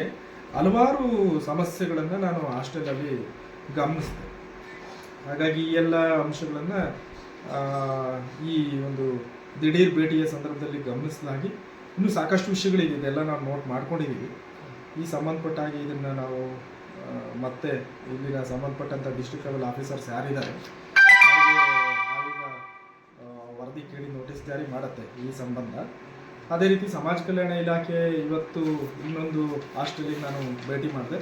Speaker 3: ಹಲವಾರು ಸಮಸ್ಯೆಗಳನ್ನು ನಾನು ಹಾಸ್ಟೆಲಲ್ಲಿ ಗಮನಿಸಿದೆ. ಹಾಗಾಗಿ ಈ ಎಲ್ಲ ಅಂಶಗಳನ್ನು ಈ ಒಂದು ದಿಢೀರ್ ಭೇಟಿಯ ಸಂದರ್ಭದಲ್ಲಿ ಗಮನಿಸಲಾಗಿ ಇನ್ನೂ ಸಾಕಷ್ಟು ವಿಷಯಗಳಿದೆ, ಇದೆಲ್ಲ ನಾವು ನೋಟ್ ಮಾಡ್ಕೊಂಡಿದ್ದೀವಿ. ಈ ಸಂಬಂಧಪಟ್ಟಾಗಿ ಇದನ್ನು ನಾವು ಮತ್ತೆ ಇಲ್ಲಿನ ಸಂಬಂಧಪಟ್ಟಂಥ ಡಿಸ್ಟ್ರಿಕ್ಟ್ ಲೆವೆಲ್ ಆಫೀಸರ್ಸ್ ಯಾರಿದ್ದಾರೆ ನಾವೀಗ ವರದಿ ಕೇಳಿ ನೋಟಿಸ್ ಜಾರಿ ಮಾಡುತ್ತೆ ಈ ಸಂಬಂಧ. ಅದೇ ರೀತಿ ಸಮಾಜ ಕಲ್ಯಾಣ ಇಲಾಖೆ ಇವತ್ತು ಇನ್ನೊಂದು ಹಾಸ್ಟೆಲಿಗೆ ನಾನು ಭೇಟಿ ಮಾಡಿದೆ.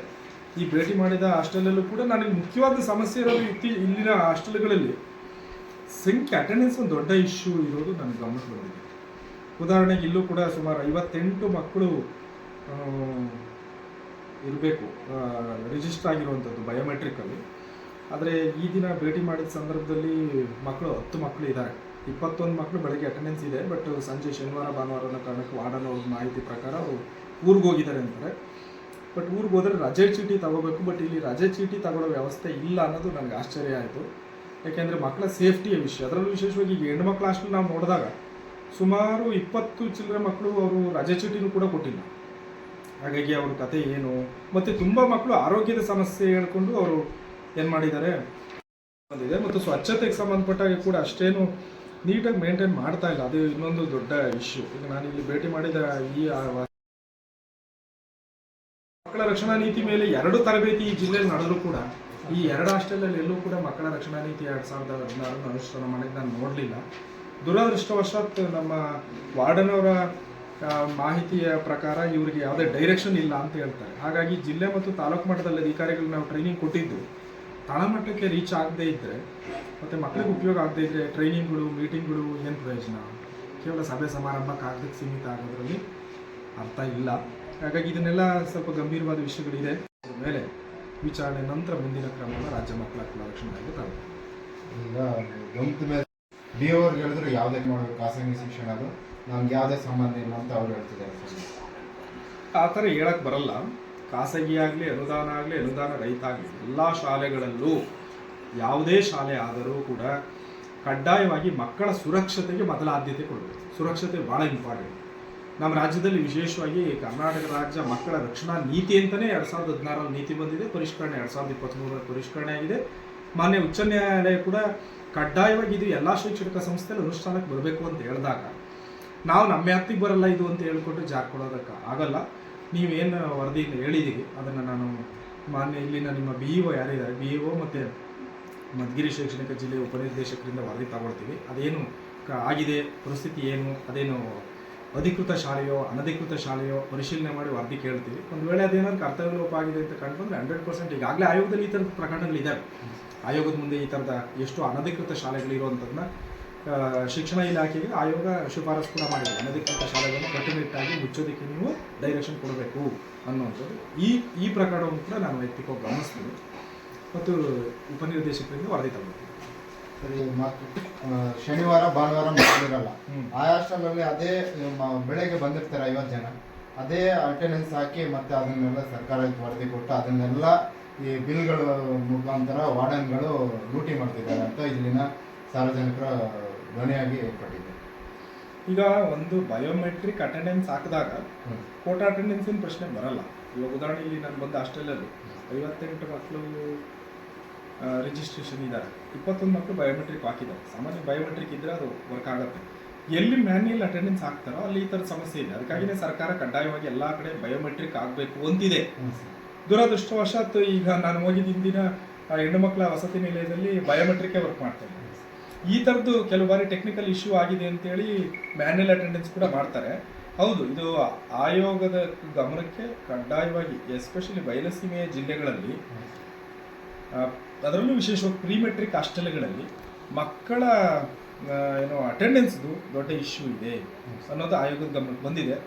Speaker 3: ಈ ಭೇಟಿ ಮಾಡಿದ ಹಾಸ್ಟೆಲಲ್ಲೂ ಕೂಡ ನನಗೆ ಮುಖ್ಯವಾದ ಸಮಸ್ಯೆ ಇರೋದು ಇಲ್ಲಿನ ಹಾಸ್ಟೆಲ್ಗಳಲ್ಲಿ ಸಂಖ್ಯೆ, ಅಟೆಂಡೆನ್ಸ್ ಒಂದು ದೊಡ್ಡ ಇಶ್ಯೂ ಇರೋದು ನನಗೆ ಗಮನಕ್ಕೆ ಬಂದಿದೆ. ಉದಾಹರಣೆಗೆ ಇಲ್ಲೂ ಕೂಡ ಸುಮಾರು 58 ಮಕ್ಕಳು ಇರಬೇಕು ರಿಜಿಸ್ಟರ್ ಆಗಿರುವಂಥದ್ದು ಬಯೋಮೆಟ್ರಿಕಲ್ಲಿ. ಆದರೆ ಈ ದಿನ ಭೇಟಿ ಮಾಡಿದ ಸಂದರ್ಭದಲ್ಲಿ ಮಕ್ಕಳು 10 ಮಕ್ಕಳು ಇದ್ದಾರೆ. 21 ಮಕ್ಕಳು ಬೆಳಗ್ಗೆ ಅಟೆಂಡೆನ್ಸ್ ಇದೆ, ಬಟ್ ಸಂಜೆ ಶನಿವಾರ ಭಾನುವಾರ ಅನ್ನೋ ಕಾರಣಕ್ಕೆ ವಾರ್ಡನ್ ಅವ್ರ ಮಾಹಿತಿ ಪ್ರಕಾರ ಅವರು ಊರಿಗೆ ಹೋಗಿದ್ದಾರೆ ಅಂತಾರೆ. ಬಟ್ ಊರಿಗೆ ಹೋದರೆ ರಜೆ ಚೀಟಿ ತಗೋಬೇಕು, ಬಟ್ ಇಲ್ಲಿ ರಜೆ ಚೀಟಿ ತಗೊಳ್ಳೋ ವ್ಯವಸ್ಥೆ ಇಲ್ಲ ಅನ್ನೋದು ನನಗೆ ಆಶ್ಚರ್ಯ ಆಯಿತು. ಯಾಕೆಂದರೆ ಮಕ್ಕಳ ಸೇಫ್ಟಿಯ ವಿಷಯ, ಅದರಲ್ಲೂ ವಿಶೇಷವಾಗಿ ಈಗ ಹೆಣ್ಮಕ್ಳ ಹಾಸ್ಟೆಲ್ ನಾವು ನೋಡಿದಾಗ ಸುಮಾರು 20 ಚಿಲ್ಲರೆ ಮಕ್ಕಳು ಅವರು ರಜೆ ಚೀಟಿನೂ ಕೂಡ ಕೊಟ್ಟಿಲ್ಲ. ಹಾಗಾಗಿ ಅವ್ರ ಕತೆ ಏನು, ಮತ್ತು ತುಂಬ ಮಕ್ಕಳು ಆರೋಗ್ಯದ ಸಮಸ್ಯೆ ಹೇಳ್ಕೊಂಡು ಅವರು ಏನು ಮಾಡಿದ್ದಾರೆ ಬಂದಿದೆ. ಮತ್ತು ಸ್ವಚ್ಛತೆಗೆ ಸಂಬಂಧಪಟ್ಟಾಗ ಕೂಡ ಅಷ್ಟೇನು ನೀಟಾಗಿ ಮೇಂಟೈನ್ ಮಾಡ್ತಾ ಇಲ್ಲ, ಅದು ಇನ್ನೊಂದು ದೊಡ್ಡ ಇಶ್ಯೂ. ಈಗ ನಾನು ಇಲ್ಲಿ ಭೇಟಿ ಮಾಡಿದ ಈ ಮಕ್ಕಳ ರಕ್ಷಣಾ ನೀತಿ ಮೇಲೆ 2 ತರಬೇತಿ ಈ ಜಿಲ್ಲೆಯಲ್ಲಿ ನಡೆದರೂ ಕೂಡ ಈ 2 ಹಾಸ್ಟೆಲಲ್ಲಿ ಎಲ್ಲೂ ಕೂಡ ಮಕ್ಕಳ ರಕ್ಷಣಾ ನೀತಿ 2016 ಅನುಷ್ಠಾನ ಮಾಡಿದ್ದು ನಾನು ನೋಡಲಿಲ್ಲ. ದುರದೃಷ್ಟವಶಾತ್ ನಮ್ಮ ವಾರ್ಡನ್ ಅವರ ಮಾಹಿತಿಯ ಪ್ರಕಾರ ಇವರಿಗೆ ಯಾವುದೇ ಡೈರೆಕ್ಷನ್ ಇಲ್ಲ ಅಂತ ಹೇಳ್ತಾರೆ. ಹಾಗಾಗಿ ಜಿಲ್ಲೆ ಮತ್ತು ತಾಲೂಕು ಮಟ್ಟದಲ್ಲಿ ಅಧಿಕಾರಿಗಳು ನಾವು ಟ್ರೈನಿಂಗ್ ಕೊಟ್ಟಿದ್ದು ತಳಮಟ್ಟಕ್ಕೆ ರೀಚ್ ಆಗದೇ ಇದ್ದರೆ ಮತ್ತು ಮಕ್ಕಳಿಗೆ ಉಪಯೋಗ ಆಗದೇ ಇದ್ದರೆ ಟ್ರೈನಿಂಗ್ಗಳು ಮೀಟಿಂಗ್ಗಳು ಏನು ಪ್ರಯೋಜನ? ಕೇವಲ ಸಭೆ ಸಮಾರಂಭ ಕಾಗದಕ್ಕೆ ಸೀಮಿತ ಆಗೋದ್ರಲ್ಲಿ ಅರ್ಥ ಇಲ್ಲ. ಹಾಗಾಗಿ ಇದನ್ನೆಲ್ಲ ಸ್ವಲ್ಪ ಗಂಭೀರವಾದ ವಿಷಯಗಳಿದೆ. ಅದ್ರ ಮೇಲೆ ವಿಚಾರಣೆ ನಂತರ ಮುಂದಿನ ಕ್ರಮವನ್ನು ರಾಜ್ಯ ಮಕ್ಕಳ ಹಕ್ಕುಗಳ ರಕ್ಷಣಾ ಆಯೋಗ ತಗೊಳ್ಳುತ್ತೆ.
Speaker 8: ಈಗ ಗಮನದ ಮೇಲೆ ಡಿ ಅವ್ರಿಗೆ ಹೇಳಿದ್ರು ಯಾವುದೇ ಮಾಡಬೇಕು ಖಾಸಗಿ ಶಿಕ್ಷಣ, ಅದು ನಮ್ಗೆ ಯಾವುದೇ ಸಂಬಂಧ ಇಲ್ಲ ಅಂತ ಅವ್ರು ಹೇಳ್ತಿದ್ದಾರೆ.
Speaker 3: ಆ ಥರ ಹೇಳಕ್ಕೆ ಬರಲ್ಲ. ಖಾಸಗಿ ಆಗಲಿ ಅನುದಾನ ಆಗಲಿ ಅನುದಾನ ರಹಿತ ಆಗಲಿ ಎಲ್ಲ ಶಾಲೆಗಳಲ್ಲೂ ಯಾವುದೇ ಶಾಲೆ ಆದರೂ ಕೂಡ ಕಡ್ಡಾಯವಾಗಿ ಮಕ್ಕಳ ಸುರಕ್ಷತೆಗೆ ಮೊದಲ ಆದ್ಯತೆ ಕೊಡಬೇಕು. ಸುರಕ್ಷತೆ ಭಾಳ ಇಂಪಾರ್ಟೆಂಟ್. ನಮ್ಮ ರಾಜ್ಯದಲ್ಲಿ ವಿಶೇಷವಾಗಿ ಕರ್ನಾಟಕ ರಾಜ್ಯ ಮಕ್ಕಳ ರಕ್ಷಣಾ ನೀತಿ ಅಂತಲೇ 2016 ನೀತಿ ಬಂದಿದೆ, ಪರಿಷ್ಕರಣೆ 2023 ಪರಿಷ್ಕರಣೆ ಆಗಿದೆ. ಮಾನ್ಯ ಉಚ್ಚ ನ್ಯಾಯಾಲಯ ಕೂಡ ಕಡ್ಡಾಯವಾಗಿ ಇದು ಎಲ್ಲ ಶೈಕ್ಷಣಿಕ ಸಂಸ್ಥೆಯಲ್ಲಿ ಅನುಷ್ಠಾನಕ್ಕೆ ಬರಬೇಕು ಅಂತ ಹೇಳಿದಾಗ ನಾವು ನಮ್ಮ ವ್ಯಾಪ್ತಿಗೆ ಬರಲ್ಲ ಇದು ಅಂತ ಹೇಳ್ಕೊಟ್ಟು ಜಾರ್ಕೊಡೋದಕ್ಕೆ ಆಗಲ್ಲ. ನೀವೇನು ವರದಿಯಿಂದ ಹೇಳಿದ್ದೀವಿ ಅದನ್ನು ನಾನು ಮಾನ್ಯ ಇಲ್ಲಿನ ನಿಮ್ಮ BEO ಯಾರಿದ್ದಾರೆ BEO ಮತ್ತು ಮಧುಗಿರಿ ಶೈಕ್ಷಣಿಕ ಜಿಲ್ಲೆಯ ಉಪನಿರ್ದೇಶಕರಿಂದ ವರದಿ ತಗೊಳ್ತೀವಿ. ಅದೇನು ಆಗಿದೆ, ಪರಿಸ್ಥಿತಿ ಏನು, ಅದೇನು ಅಧಿಕೃತ ಶಾಲೆಯೋ ಅನಧಿಕೃತ ಶಾಲೆಯೋ ಪರಿಶೀಲನೆ ಮಾಡಿ ವರದಿ ಕೇಳ್ತೀವಿ. ಒಂದು ವೇಳೆ ಅದೇನಾದ್ರು ಕರ್ತವ್ಯ ಲೋಪ ಆಗಿದೆ ಅಂತ ಕಂಡು ಬಂದರೆ 100% ಈಗಾಗಲೇ ಆಯೋಗದಲ್ಲಿ ಈ ಥರದ ಪ್ರಕರಣಗಳಿದ್ದಾವೆ. ಆಯೋಗದ ಮುಂದೆ ಈ ಥರದ ಎಷ್ಟು ಅನಧಿಕೃತ ಶಾಲೆಗಳಿರುವಂಥದ್ದನ್ನ ಶಿಕ್ಷಣ ಇಲಾಖೆಗೆ ಆಯೋಗ ಶಿಫಾರಸು ಕೂಡ ಮಾಡಿದೆ. ಅನಧಿಕೃತ ಶಾಲೆಗಳನ್ನು ಕಟ್ಟುನಿಟ್ಟಾಗಿ ಮುಚ್ಚೋದಕ್ಕೆ ನೀವು ಡೈರೆಕ್ಷನ್ ಕೊಡಬೇಕು ಅನ್ನುವಂಥದ್ದು. ಈ ಪ್ರಕರಣವನ್ನು ಕೂಡ ನಾನು ವೈಯಕ್ತಿಕವಾಗಿ ಗಮನಿಸ್ತೀನಿ ಮತ್ತು ಉಪನಿರ್ದೇಶಕರಿಂದ ವರದಿ ತಗೊಳ್ತೀನಿ.
Speaker 8: ಸರಿ, ಮತ್ತು ಶನಿವಾರ ಭಾನುವಾರ ಮಕ್ಕಳಿರಲ್ಲ. ಆ ಹಾಸ್ಟೆಲಲ್ಲಿ ಅದೇ ಬೆಳಗ್ಗೆ ಬಂದಿರ್ತಾರೆ 50 ಜನ, ಅದೇ ಅಟೆಂಡೆನ್ಸ್ ಹಾಕಿ ಮತ್ತೆ ಅದನ್ನೆಲ್ಲ ಸರ್ಕಾರಕ್ಕೆ ವರದಿ ಕೊಟ್ಟು ಅದನ್ನೆಲ್ಲ ಈ ಬಿಲ್ಗಳ ಮುಖಾಂತರ ವಾರ್ಡನ್ಗಳು ಲೂಟಿ ಮಾಡ್ತಿದ್ದಾರೆ ಅಂತ ಇಲ್ಲಿನ ಸಾರ್ವಜನಿಕರ ಧ್ವನಿಯಾಗಿ ಪಟ್ಟಿದೆ.
Speaker 3: ಈಗ ಒಂದು ಬಯೋಮೆಟ್ರಿಕ್ ಅಟೆಂಡೆನ್ಸ್ ಹಾಕಿದಾಗ ಕೋಟ ಅಟೆಂಡೆನ್ಸಿನ ಪ್ರಶ್ನೆ ಬರಲ್ಲ. ಇವಾಗ ಉದಾಹರಣೆ ಇಲ್ಲಿ ನಾನು ಬಂದ ಹಾಸ್ಟೆಲಲ್ಲಿ 58 ಮಕ್ಕಳು ರಿಜಿಸ್ಟ್ರೇಷನ್ ಇದ್ದಾರೆ, 21 ಮಕ್ಕಳು ಬಯೋಮೆಟ್ರಿಕ್ ಹಾಕಿದ್ದಾರೆ. ಸಾಮಾನ್ಯ ಬಯೋಮೆಟ್ರಿಕ್ ಇದ್ದರೆ ಅದು ವರ್ಕ್ ಆಗುತ್ತೆ. ಎಲ್ಲಿ ಮ್ಯಾನ್ಯಲ್ ಅಟೆಂಡೆನ್ಸ್ ಹಾಕ್ತಾರೋ ಅಲ್ಲಿ ಈ ಥರದ ಸಮಸ್ಯೆ ಇದೆ. ಅದಕ್ಕಾಗಿಯೇ ಸರ್ಕಾರ ಕಡ್ಡಾಯವಾಗಿ ಎಲ್ಲ ಕಡೆ ಬಯೋಮೆಟ್ರಿಕ್ ಆಗಬೇಕು ಅಂತಿದೆ. ದುರದೃಷ್ಟವಶಾತ್ ಈಗ ನಾನು ಹೋಗಿದ್ದ ಹಿಂದಿನ ಹೆಣ್ಣು ಮಕ್ಕಳ ವಸತಿ ನಿಲಯದಲ್ಲಿ ಬಯೋಮೆಟ್ರಿಕೇ ವರ್ಕ್ ಮಾಡ್ತಾ ಇದ್ದಾರೆ. ಈ ಥರದ್ದು ಕೆಲವು ಬಾರಿ ಟೆಕ್ನಿಕಲ್ ಇಶ್ಯೂ ಆಗಿದೆ ಅಂತೇಳಿ ಮ್ಯಾನ್ಯಲ್ ಅಟೆಂಡೆನ್ಸ್ ಕೂಡ ಮಾಡ್ತಾರೆ. ಹೌದು, ಇದು ಆಯೋಗದ ಗಮನಕ್ಕೆ ಕಡ್ಡಾಯವಾಗಿ, ಎಸ್ಪೆಷಲಿ ಬಯಲಸೀಮೆಯ ಜಿಲ್ಲೆಗಳಲ್ಲಿ, ಅದರಲ್ಲೂ ವಿಶೇಷವಾಗಿ ಪ್ರಿಮೆಟ್ರಿಕ್ ಹಾಸ್ಟೆಲ್ಗಳಲ್ಲಿ ಮಕ್ಕಳ ಅಟೆಂಡೆನ್ಸ್ದು ದೊಡ್ಡ ಇಶ್ಯೂ ಇದೆ ಅನ್ನೋದು ಆಯೋಗದ ಗಮನಕ್ಕೆ ಬಂದಿದೆ.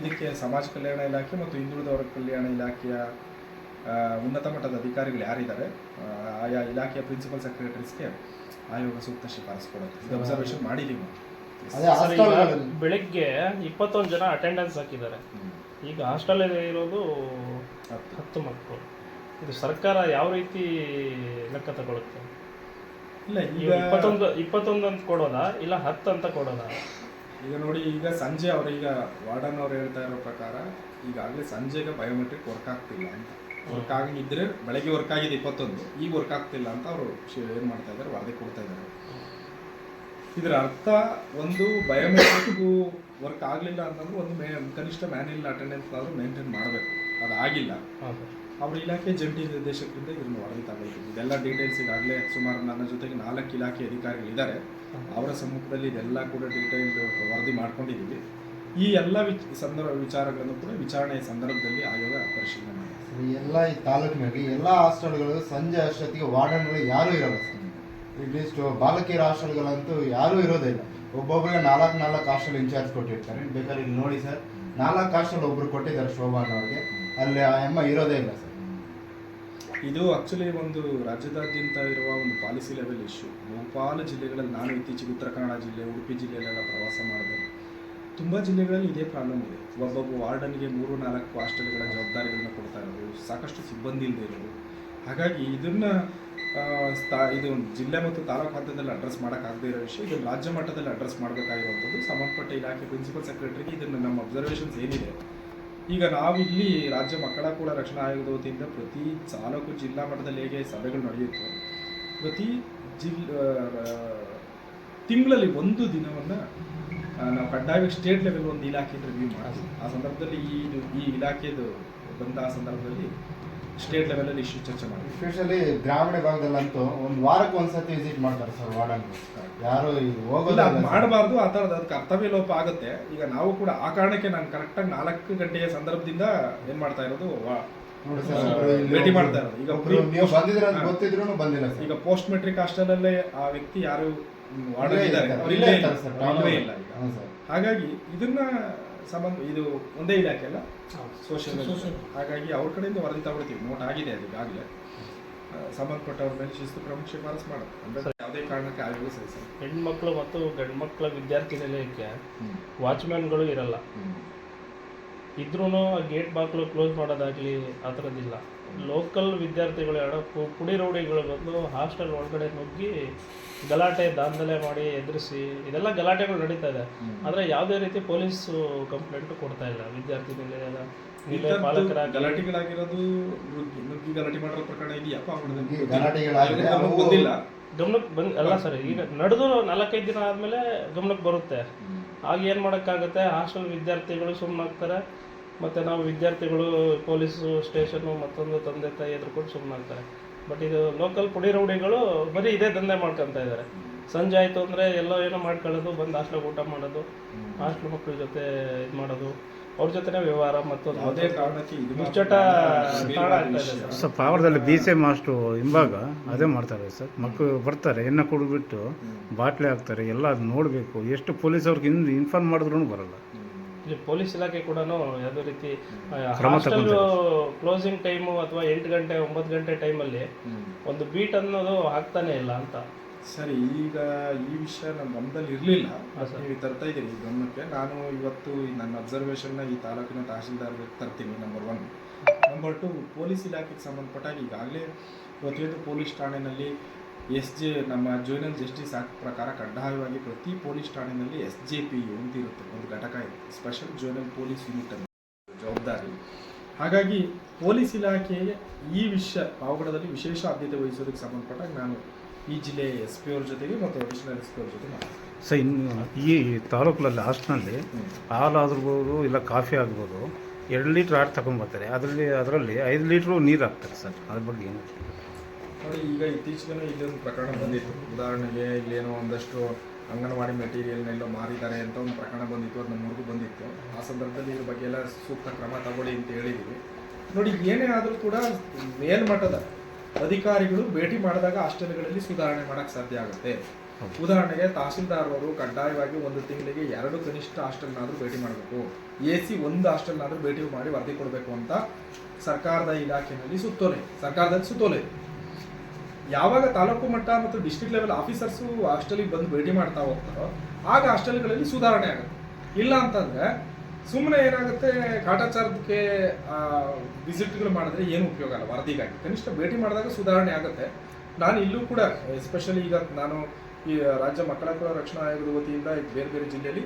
Speaker 3: ಇದಕ್ಕೆ ಸಮಾಜ ಕಲ್ಯಾಣ ಇಲಾಖೆ ಮತ್ತು ಹಿಂದುಳಿದವರ ಕಲ್ಯಾಣ ಇಲಾಖೆಯ ಉನ್ನತ ಮಟ್ಟದ ಅಧಿಕಾರಿಗಳು ಯಾರಿದ್ದಾರೆ, ಆಯಾ ಇಲಾಖೆಯ ಪ್ರಿನ್ಸಿಪಲ್ ಸೆಕ್ರೆಟರೀಸ್ಗೆ ಆಯೋಗ ಸೂಕ್ತ ಶಿಫಾರಸು ಕೊಡುತ್ತೆ. ಅಬ್ಸರ್ವೇಷನ್ ಮಾಡಿದ್ದೀವಿ.
Speaker 7: ಸರ್, ಈಗ ಬೆಳಗ್ಗೆ 21 ಜನ ಅಟೆಂಡೆನ್ಸ್ ಹಾಕಿದ್ದಾರೆ. ಈಗ ಹಾಸ್ಟೆಲ್ ಇರೋದು 10 ಮಕ್ಕಳು. ಇದು ಸರ್ಕಾರ ಯಾವ ರೀತಿ ಲೆಕ್ಕ ತಗೊಳುತ್ತೆ?
Speaker 3: ಇಲ್ಲ, ಈಗ
Speaker 7: 21 ಅಂತ ಕೊಡೋದಾ ಇಲ್ಲ 10 ಅಂತ ಕೊಡೋದಾ?
Speaker 3: ಈಗ ನೋಡಿ, ಈಗ ಸಂಜೆ ಈಗ ವಾರ್ಡನ್ ಅವ್ರು ಹೇಳ್ತಾ ಇರೋ ಪ್ರಕಾರ ಈಗಾಗಲೇ ಸಂಜೆಗೆ ಬಯೋಮೆಟ್ರಿಕ್ ವರ್ಕ್ ಆಗ್ತಿಲ್ಲ ಅಂತ. ವರ್ಕ್ ಆಗಿದ್ರೆ ಬೆಳಗ್ಗೆ ವರ್ಕ್ ಆಗಿದೆ 21, ಈಗ ವರ್ಕ್ ಆಗ್ತಿಲ್ಲ ಅಂತ ಅವರು ಏನು ಮಾಡ್ತಾ ಇದ್ದಾರೆ, ವರದಿ ಕೊಡ್ತಾ ಇದ್ದಾರೆ. ಇದರ ಅರ್ಥ ಒಂದು ಬಯೋಮೆಟ್ರಿಕ್ ವರ್ಕ್ ಆಗಲಿಲ್ಲ ಅಂತಂದ್ರೆ ಒಂದು ಕನಿಷ್ಠ ಮ್ಯಾನ್ಯಲ್ ಅಟೆಂಡೆನ್ಸ್ ಆದರೂ ಮೇಂಟೈನ್ ಮಾಡಬೇಕು. ಅದಾಗಿಲ್ಲ. ಅವ್ರ ಇಲಾಖೆ ಜಂಟಿ ನಿರ್ದೇಶಕರಿಂದ ಇದನ್ನು ವರದಿ ತಗೊಳ್ತೀವಿ. ಇದೆಲ್ಲ ಡೀಟೇಲ್ಸ್ ಈಗಾಗಲೇ ಸುಮಾರು ನನ್ನ ಜೊತೆಗೆ 4 ಇಲಾಖೆ ಅಧಿಕಾರಿಗಳಿದ್ದಾರೆ. ಅವರ ಸಮ್ಮುಖದಲ್ಲಿ ಇದೆಲ್ಲ ಕೂಡ ಡೀಟೇಲ್ ವರದಿ ಮಾಡ್ಕೊಂಡಿದ್ದೀವಿ. ಈ ಎಲ್ಲ ವಿಚಾರಗಳನ್ನು ಕೂಡ ವಿಚಾರಣೆಯ ಸಂದರ್ಭದಲ್ಲಿ ಆಯೋಗ ಪರಿಶೀಲನೆ ಮಾಡಿದೆ.
Speaker 8: ಎಲ್ಲ ಈ ತಾಲೂಕಿನಲ್ಲಿ ಎಲ್ಲ ಹಾಸ್ಟೆಲ್ಗಳು ಸಂಜೆ ಅಷ್ಟೊತ್ತಿಗೆ ವಾರ್ಡನ್ಗಳು ಯಾರೂ ಇರಲ್ಲ ಸರ್. ಅಟ್ಲೀಸ್ಟ್ ಬಾಲಕಿಯರ ಹಾಸ್ಟೆಲ್ಗಳಂತೂ ಯಾರೂ ಇರೋದೇ ಇಲ್ಲ. ಒಬ್ಬೊಬ್ಬರಿಗೆ 4 ಹಾಸ್ಟೆಲ್ ಇನ್ಚಾರ್ಜ್ ಕೊಟ್ಟಿರ್ತಾರೆ. ಬೇಕಾದ್ರೆ ಇಲ್ಲಿ ನೋಡಿ ಸರ್, 4 ಹಾಸ್ಟೆಲ್ ಒಬ್ರು ಕೊಟ್ಟಿದ್ದಾರೆ ಶೋಭಾನ್ ಅವ್ರಿಗೆ. ಅಲ್ಲಿ ಆ ಅಮ್ಮ ಇರೋದೇ ಇಲ್ಲ ಸರ್.
Speaker 3: ಇದು ಆಕ್ಚುಲಿ ಒಂದು ರಾಜ್ಯದಾದ್ಯಂತ ಇರುವ ಒಂದು ಪಾಲಿಸಿ ಲೆವೆಲ್ ಇಶ್ಯೂ. ಬಹುಪಾಲು ಜಿಲ್ಲೆಗಳಲ್ಲಿ, ನಾನು ಇತ್ತೀಚೆಗೆ ಉತ್ತರ ಕನ್ನಡ ಜಿಲ್ಲೆ, ಉಡುಪಿ ಜಿಲ್ಲೆಯಲ್ಲೆಲ್ಲ ಪ್ರವಾಸ ಮಾಡಿದೆ. ತುಂಬ ಜಿಲ್ಲೆಗಳಲ್ಲಿ ಇದೇ ಪ್ರಾಬ್ಲಮ್ ಇದೆ. ಒಬ್ಬೊಬ್ಬ ವಾರ್ಡನ್ಗೆ 3-4 ಹಾಸ್ಟೆಲ್ಗಳ ಜವಾಬ್ದಾರಿಗಳನ್ನ ಕೊಡ್ತಾ ಇರೋದು, ಸಾಕಷ್ಟು ಸಿಬ್ಬಂದಿ ಇಲ್ಲದೆ ಇರೋದು. ಹಾಗಾಗಿ ಇದನ್ನು ಇದು ಜಿಲ್ಲೆ ಮತ್ತು ತಾಲೂಕು ಹಂತದಲ್ಲಿ ಅಡ್ರೆಸ್ ಮಾಡೋಕ್ಕಾಗದೇ ಇರೋ ವಿಷಯ. ಇದನ್ನು ರಾಜ್ಯ ಮಟ್ಟದಲ್ಲಿ ಅಡ್ರೆಸ್ ಮಾಡಬೇಕಾಗಿರುವಂಥದ್ದು ಸಂಬಂಧಪಟ್ಟ ಇಲಾಖೆ ಪ್ರಿನ್ಸಿಪಲ್ ಸೆಕ್ರೆಟರಿಗೆ ಇದನ್ನು ನಮ್ಮ ಅಬ್ಸರ್ವೇಷನ್ಸ್ ಏನಿದೆ. ಈಗ ನಾವು ಇಲ್ಲಿ ರಾಜ್ಯ ಮಕ್ಕಳ ಕೂಡ ರಕ್ಷಣಾ ಆಯೋಗದ ವತಿಯಿಂದ ಪ್ರತಿ ತಾಲೂಕು ಜಿಲ್ಲಾ ಮಟ್ಟದಲ್ಲಿ ಹೇಗೆ ಸಭೆಗಳು ನಡೆಯುತ್ತೋ, ಪ್ರತಿ ತಿಂಗಳಲ್ಲಿ ಒಂದು ದಿನವನ್ನು ನಾವು ಕಡ್ಡಾಯವಾಗಿ ಸ್ಟೇಟ್ ಲೆವೆಲ್ ಒಂದು ಇಲಾಖೆಯಿಂದ ರಿವ್ಯೂ ಮಾಡ್ತೀವಿ. ಆ ಸಂದರ್ಭದಲ್ಲಿ ಈ ಇಲಾಖೆದು ಬಂದ ಸಂದರ್ಭದಲ್ಲಿ ಸ್ಟೇಟ್ ಲೆವೆಲಲ್ಲಿ ಇಶ್ಯೂ ಚರ್ಚೆ ಮಾಡ್ತೀವಿ.
Speaker 8: ಎಸ್ಪೆಷಲಿ ಗ್ರಾಮೀಣ ಭಾಗದಲ್ಲಂತೂ ಒಂದು ವಾರಕ್ಕೆ ಒಂದ್ಸತಿ ವಿಸಿಟ್ ಮಾಡ್ತಾರೆ ಸರ್ ವಾರ್ಡನ್. ಯಾರು ಹೋಗೋದು
Speaker 3: ಮಾಡಬಾರ್ದು. ಆ ಥರದ ಅದಕ್ಕೆ ಕರ್ತವ್ಯ ಲೋಪ ಆಗುತ್ತೆ. ಈಗ ನಾವು ಕೂಡ ಆ ಕಾರಣಕ್ಕೆ ನಾನು ಕರೆಕ್ಟಾಗಿ 4 ಗಂಟೆಯ ಸಂದರ್ಭದಿಂದ ಏನು ಮಾಡ್ತಾ ಇರೋದು,
Speaker 8: ನೋಡಿ ಸರ್,
Speaker 3: ಭೇಟಿ ಮಾಡ್ತಾ ಇರೋದು. ಈಗ
Speaker 8: ನೀವು ಬಂದಿದ್ರೆ ಅಂತ ಗೊತ್ತಿದ್ರು ಬಂದಿಲ್ಲ ಸರ್.
Speaker 3: ಈಗ ಪೋಸ್ಟ್ ಮೆಟ್ರಿಕ್ ಹಾಸ್ಟೆಲಲ್ಲೇ ಆ ವ್ಯಕ್ತಿ ಯಾರು
Speaker 8: ಇಲ್ಲೇ
Speaker 3: ಇಲ್ಲ ಈಗ. ಹಾಗಾಗಿ ಇದನ್ನ ಇದು ಒಂದೇ ಇಲಾಖೆ ಅಲ್ಲ, ಸೋಷಿಯಲ್. ಹಾಗಾಗಿ ಅವ್ರ ಕಡೆಯಿಂದ ವರದಿ ತಗೊಳ್ತೀವಿ. ನೋಟ್ ಆಗಿದೆ ಅದು ಈಗಾಗಲೇ. ಸಂಬಂಧಪಟ್ಟವ್ರ ಮೇಲೆ ಶಿಸ್ತು ಕ್ರಮ ಶಿಫಾರಸು ಮಾಡುತ್ತೆ. ಅಂದರೆ ಯಾವುದೇ ಕಾರಣಕ್ಕೆ ಆಯೋಗ ಸಲ್ಲಿಸಲ್ಲ.
Speaker 7: ಹೆಣ್ಮಕ್ಳು ಮತ್ತು ಗಂಡು ಮಕ್ಕಳ ವಿದ್ಯಾರ್ಥಿ ನಿಲಯಕ್ಕೆ ವಾಚ್ಮ್ಯಾನ್ಗಳು ಇರಲ್ಲ. ಇದ್ರೂ ಗೇಟ್ ಬಾಗಿಲು ಕ್ಲೋಸ್ ಮಾಡೋದಾಗಲಿ ಆ ಥರದ್ದಿಲ್ಲ. ಲೋಕಲ್ ವಿದ್ಯಾರ್ಥಿಗಳು ಪುಡಿ ರೌಡಿಗಳು ಬಂದು ಹಾಸ್ಟೆಲ್ ಒಳಗಡೆ ನುಗ್ಗಿ ಗಲಾಟೆ ದಾಂಧಲೆ ಮಾಡಿ ಎದುರಿಸಿ ಇದೆಲ್ಲ ಗಲಾಟೆಗಳು ನಡೀತಾ ಇದೆ. ಆದರೆ ಯಾವುದೇ ರೀತಿ ಪೊಲೀಸು ಕಂಪ್ಲೇಂಟು ಕೊಡ್ತಾ ಇಲ್ಲ. ವಿದ್ಯಾರ್ಥಿ ನಿಲಯದ ಪಾಲಕರ
Speaker 3: ಗಲಾಟೆಗಳಾಗಿರೋದು, ನುಗ್ಗಿ ಗಲಾಟೆ ಮಾಡಿರೋ ಪ್ರಕರಣ ಇದೆಯಪ್ಪ
Speaker 8: ಗೊತ್ತಿಲ್ಲ,
Speaker 7: ಗಮನಕ್ಕೆ ಅಲ್ಲ ಸರ್. ಈಗ ನಡೆದು 4-5 ದಿನ ಆದಮೇಲೆ ಗಮನಕ್ಕೆ ಬರುತ್ತೆ. ಆಗ ಏನು ಮಾಡೋಕ್ಕಾಗುತ್ತೆ, ಹಾಸ್ಟೆಲ್ ವಿದ್ಯಾರ್ಥಿಗಳು ಸುಮ್ಮನಾಗ್ತಾರೆ. ಮತ್ತು ನಾವು ವಿದ್ಯಾರ್ಥಿಗಳು ಪೊಲೀಸು ಸ್ಟೇಷನ್ನು ಮತ್ತೊಂದು ತಂದೆ ತಾಯಿ ಎದುರ್ಕೊಂಡು ಸುಮ್ಮನಾಗ್ತಾರೆ. ಬಟ್ ಇದು ಲೋಕಲ್ ಪುಡಿ ರೌಡಿಗಳು ಬರೀ ಇದೇ ದಂಧೆ ಮಾಡ್ಕೊತಾ ಇದ್ದಾರೆ. ಸಂಜೆ ಆಯಿತು ಅಂದರೆ ಎಲ್ಲೋ ಏನೋ ಮಾಡ್ಕೊಳ್ಳೋದು, ಬಂದು ಹಾಸ್ಟೆಲ್ಗೆ ಊಟ ಮಾಡೋದು, ಹಾಸ್ಟೆಲ್ ಮಕ್ಕಳ ಜೊತೆ ಇದು ಮಾಡೋದು, ಅವ್ರ ಜೊತೆನೇ ವ್ಯವಹಾರ ಮತ್ತೊಂದು
Speaker 3: ಯಾವುದೇ ಕಾರಣಕ್ಕೆ ಇದು
Speaker 7: ದುಶ್ಚಟ ತಾಣ ಆಗ್ತಾ ಇದೆ ಸರ್.
Speaker 9: ಸರ್ ಪಾವರದಲ್ಲಿ BCM ಮಾಸ್ಟ್ರು ಹಿಂಭಾಗ ಅದೇ ಮಾಡ್ತಾರೆ ಸರ್. ಮಕ್ಕಳು ಬರ್ತಾರೆ, ಎಣ್ಣೆ ಕುಡಿದ್ಬಿಟ್ಟು ಬಾಟ್ಲಿ ಹಾಕ್ತಾರೆ, ಎಲ್ಲ ಅದು ನೋಡಬೇಕು. ಎಷ್ಟು ಪೊಲೀಸವ್ರಿಗೆ ಇನ್ಫಾರ್ಮ್ ಮಾಡಿದ್ರು ಬರಲ್ಲ.
Speaker 7: ಇಲ್ಲಿ ಪೊಲೀಸ್ ಇಲಾಖೆ ಕೂಡ ಯಾವುದೇ ರೀತಿ
Speaker 9: ಕ್ರಮ
Speaker 7: ಹಾಸ್ಟೆಲ್ ಕ್ಲೋಸಿಂಗ್ ಟೈಮು ಅಥವಾ 8 ಗಂಟೆ 9 ಗಂಟೆ ಟೈಮಲ್ಲಿ ಒಂದು ಬೀಟ್ ಅನ್ನೋದು ಆಗ್ತಾನೆ ಇಲ್ಲ ಅಂತ.
Speaker 3: ಸರಿ, ಈಗ ಈ ವಿಷಯ ನಮ್ಮ ಗಮನದಲ್ಲಿ ಇರಲಿಲ್ಲ, ನೀವು ತರ್ತಾ ಇದ್ದೀರಿ ಈ ಗಮನಕ್ಕೆ. ನಾನು ಇವತ್ತು ನನ್ನ ಅಬ್ಸರ್ವೇಷನ್ನ ಈ ತಾಲೂಕಿನ ತಹಸೀಲ್ದಾರ್ಗೆ ತರ್ತೀನಿ. ನಂಬರ್ 1. ನಂಬರ್ 2, ಪೊಲೀಸ್ ಇಲಾಖೆಗೆ ಸಂಬಂಧಪಟ್ಟಾಗ ಈಗಾಗಲೇ ಇವತ್ತೇನು ಪೊಲೀಸ್ ಠಾಣೆಯಲ್ಲಿ ನಮ್ಮ ಜೂನಿಯರ್ ಜಸ್ಟಿಸ್ ಆಕ್ಟ್ ಪ್ರಕಾರ ಕಡ್ಡಾಯವಾಗಿ ಪ್ರತಿ ಪೊಲೀಸ್ ಠಾಣೆಯಲ್ಲಿ SJPU ಅಂತ ಇರುತ್ತೆ, ಒಂದು ಘಟಕ ಇದೆ, ಸ್ಪೆಷಲ್ ಜೂನಿಯರ್ ಪೊಲೀಸ್ ಯೂನಿಟ್ ಅಂತ ಜವಾಬ್ದಾರಿ. ಹಾಗಾಗಿ ಪೊಲೀಸ್ ಇಲಾಖೆಗೆ ಈ ವಿಷಯ ಪಾವಗಡದಲ್ಲಿ ವಿಶೇಷ ಆದ್ಯತೆ ವಹಿಸೋದಕ್ಕೆ ಸಂಬಂಧಪಟ್ಟಾಗ ನಾನು ಈ ಜಿಲ್ಲೆ SP ಅವ್ರ ಜೊತೆಗೆ ಮತ್ತು ಅಡಿಷನಲ್ SP ಅವ್ರ ಜೊತೆ ಮಾತಾಡ್ತೀನಿ.
Speaker 9: ಸರ್, ಇನ್ನು ಈ ತಾಲೂಕಲ್ಲಿ ಹಾಸ್ಟೆಲ್ನಲ್ಲಿ ಹಾಲು ಆಗಿರ್ಬೋದು, ಇಲ್ಲ ಕಾಫಿ ಆಗ್ಬೋದು, 2 ಲೀಟ್ರ್ ಹಾಲು ತಗೊಂಡ್ಬರ್ತಾರೆ. ಅದರಲ್ಲಿ 5 ಲೀಟ್ರು ನೀರು ಹಾಕ್ತಾರೆ ಸರ್. ಅದ್ರ ಬಗ್ಗೆ ಏನು
Speaker 3: ನೋಡಿ, ಈಗ ಇತ್ತೀಚೆಗೆ ಇಲ್ಲೊಂದು ಪ್ರಕರಣ ಬಂದಿತ್ತು. ಉದಾಹರಣೆಗೆ ಇಲ್ಲೇನೋ ಒಂದಷ್ಟು ಅಂಗನವಾಡಿ ಮೆಟೀರಿಯಲ್ನೆಲ್ಲೋ ಮಾರಿದ್ದಾರೆ ಅಂತ ಒಂದು ಪ್ರಕರಣ ಬಂದಿತ್ತು, ಅದು ನಮ್ಮೂರಿಗೂ ಬಂದಿತ್ತು. ಆ ಸಂದರ್ಭದಲ್ಲಿ ಇದ್ರ ಬಗ್ಗೆ ಎಲ್ಲ ಸೂಕ್ತ ಕ್ರಮ ತಗೊಳ್ಳಿ ಅಂತ ಹೇಳಿದ್ದೀವಿ. ನೋಡಿ, ಏನೇ ಆದರೂ ಕೂಡ ಮೇಲ್ಮಟ್ಟದ ಅಧಿಕಾರಿಗಳು ಭೇಟಿ ಮಾಡಿದಾಗ ಹಾಸ್ಟೆಲ್ಗಳಲ್ಲಿ ಸುಧಾರಣೆ ಮಾಡೋಕ್ಕೆ ಸಾಧ್ಯ ಆಗುತ್ತೆ. ಉದಾಹರಣೆಗೆ ತಹಸೀಲ್ದಾರ್ ಅವರು ಕಡ್ಡಾಯವಾಗಿ 1 ತಿಂಗಳಿಗೆ 2 ಕನಿಷ್ಠ ಹಾಸ್ಟೆಲ್ನಾದರೂ ಭೇಟಿ ಮಾಡಬೇಕು, AC 1 ಹಾಸ್ಟೆಲ್ನಾದರೂ ಭೇಟಿ ಮಾಡಿ ವರದಿ ಕೊಡಬೇಕು ಅಂತ ಸರ್ಕಾರದ ಇಲಾಖೆಯಲ್ಲಿ ಸುತ್ತೋಲೆ. ಯಾವಾಗ ತಾಲೂಕು ಮಟ್ಟ ಮತ್ತು ಡಿಸ್ಟ್ರಿಕ್ಟ್ ಲೆವೆಲ್ ಆಫೀಸರ್ಸು ಹಾಸ್ಟೆಲಿಗೆ ಬಂದು ಭೇಟಿ ಮಾಡ್ತಾ ಹೋಗ್ತಾರೋ ಆಗ ಹಾಸ್ಟೆಲ್ಗಳಲ್ಲಿ ಸುಧಾರಣೆ ಆಗುತ್ತೆ. ಇಲ್ಲ ಅಂತಂದರೆ ಸುಮ್ಮನೆ ಏನಾಗುತ್ತೆ, ಕಾಟಾಚಾರಕ್ಕೆ ವಿಸಿಟ್ಗಳು ಮಾಡಿದ್ರೆ ಏನು ಉಪಯೋಗ ಅಲ್ಲ. ವರದಿಗಾಗಿ ಕನಿಷ್ಠ ಭೇಟಿ ಮಾಡಿದಾಗ ಸುಧಾರಣೆ ಆಗುತ್ತೆ. ನಾನು ಇಲ್ಲೂ ಕೂಡ ಎಸ್ಪೆಷಲಿ ಈಗ ನಾನು ಈ ರಾಜ್ಯ ಮಕ್ಕಳ ಹಕ್ಕುಗಳ ರಕ್ಷಣಾ ಆಯೋಗದ ವತಿಯಿಂದ ಬೇರೆ ಬೇರೆ ಜಿಲ್ಲೆಯಲ್ಲಿ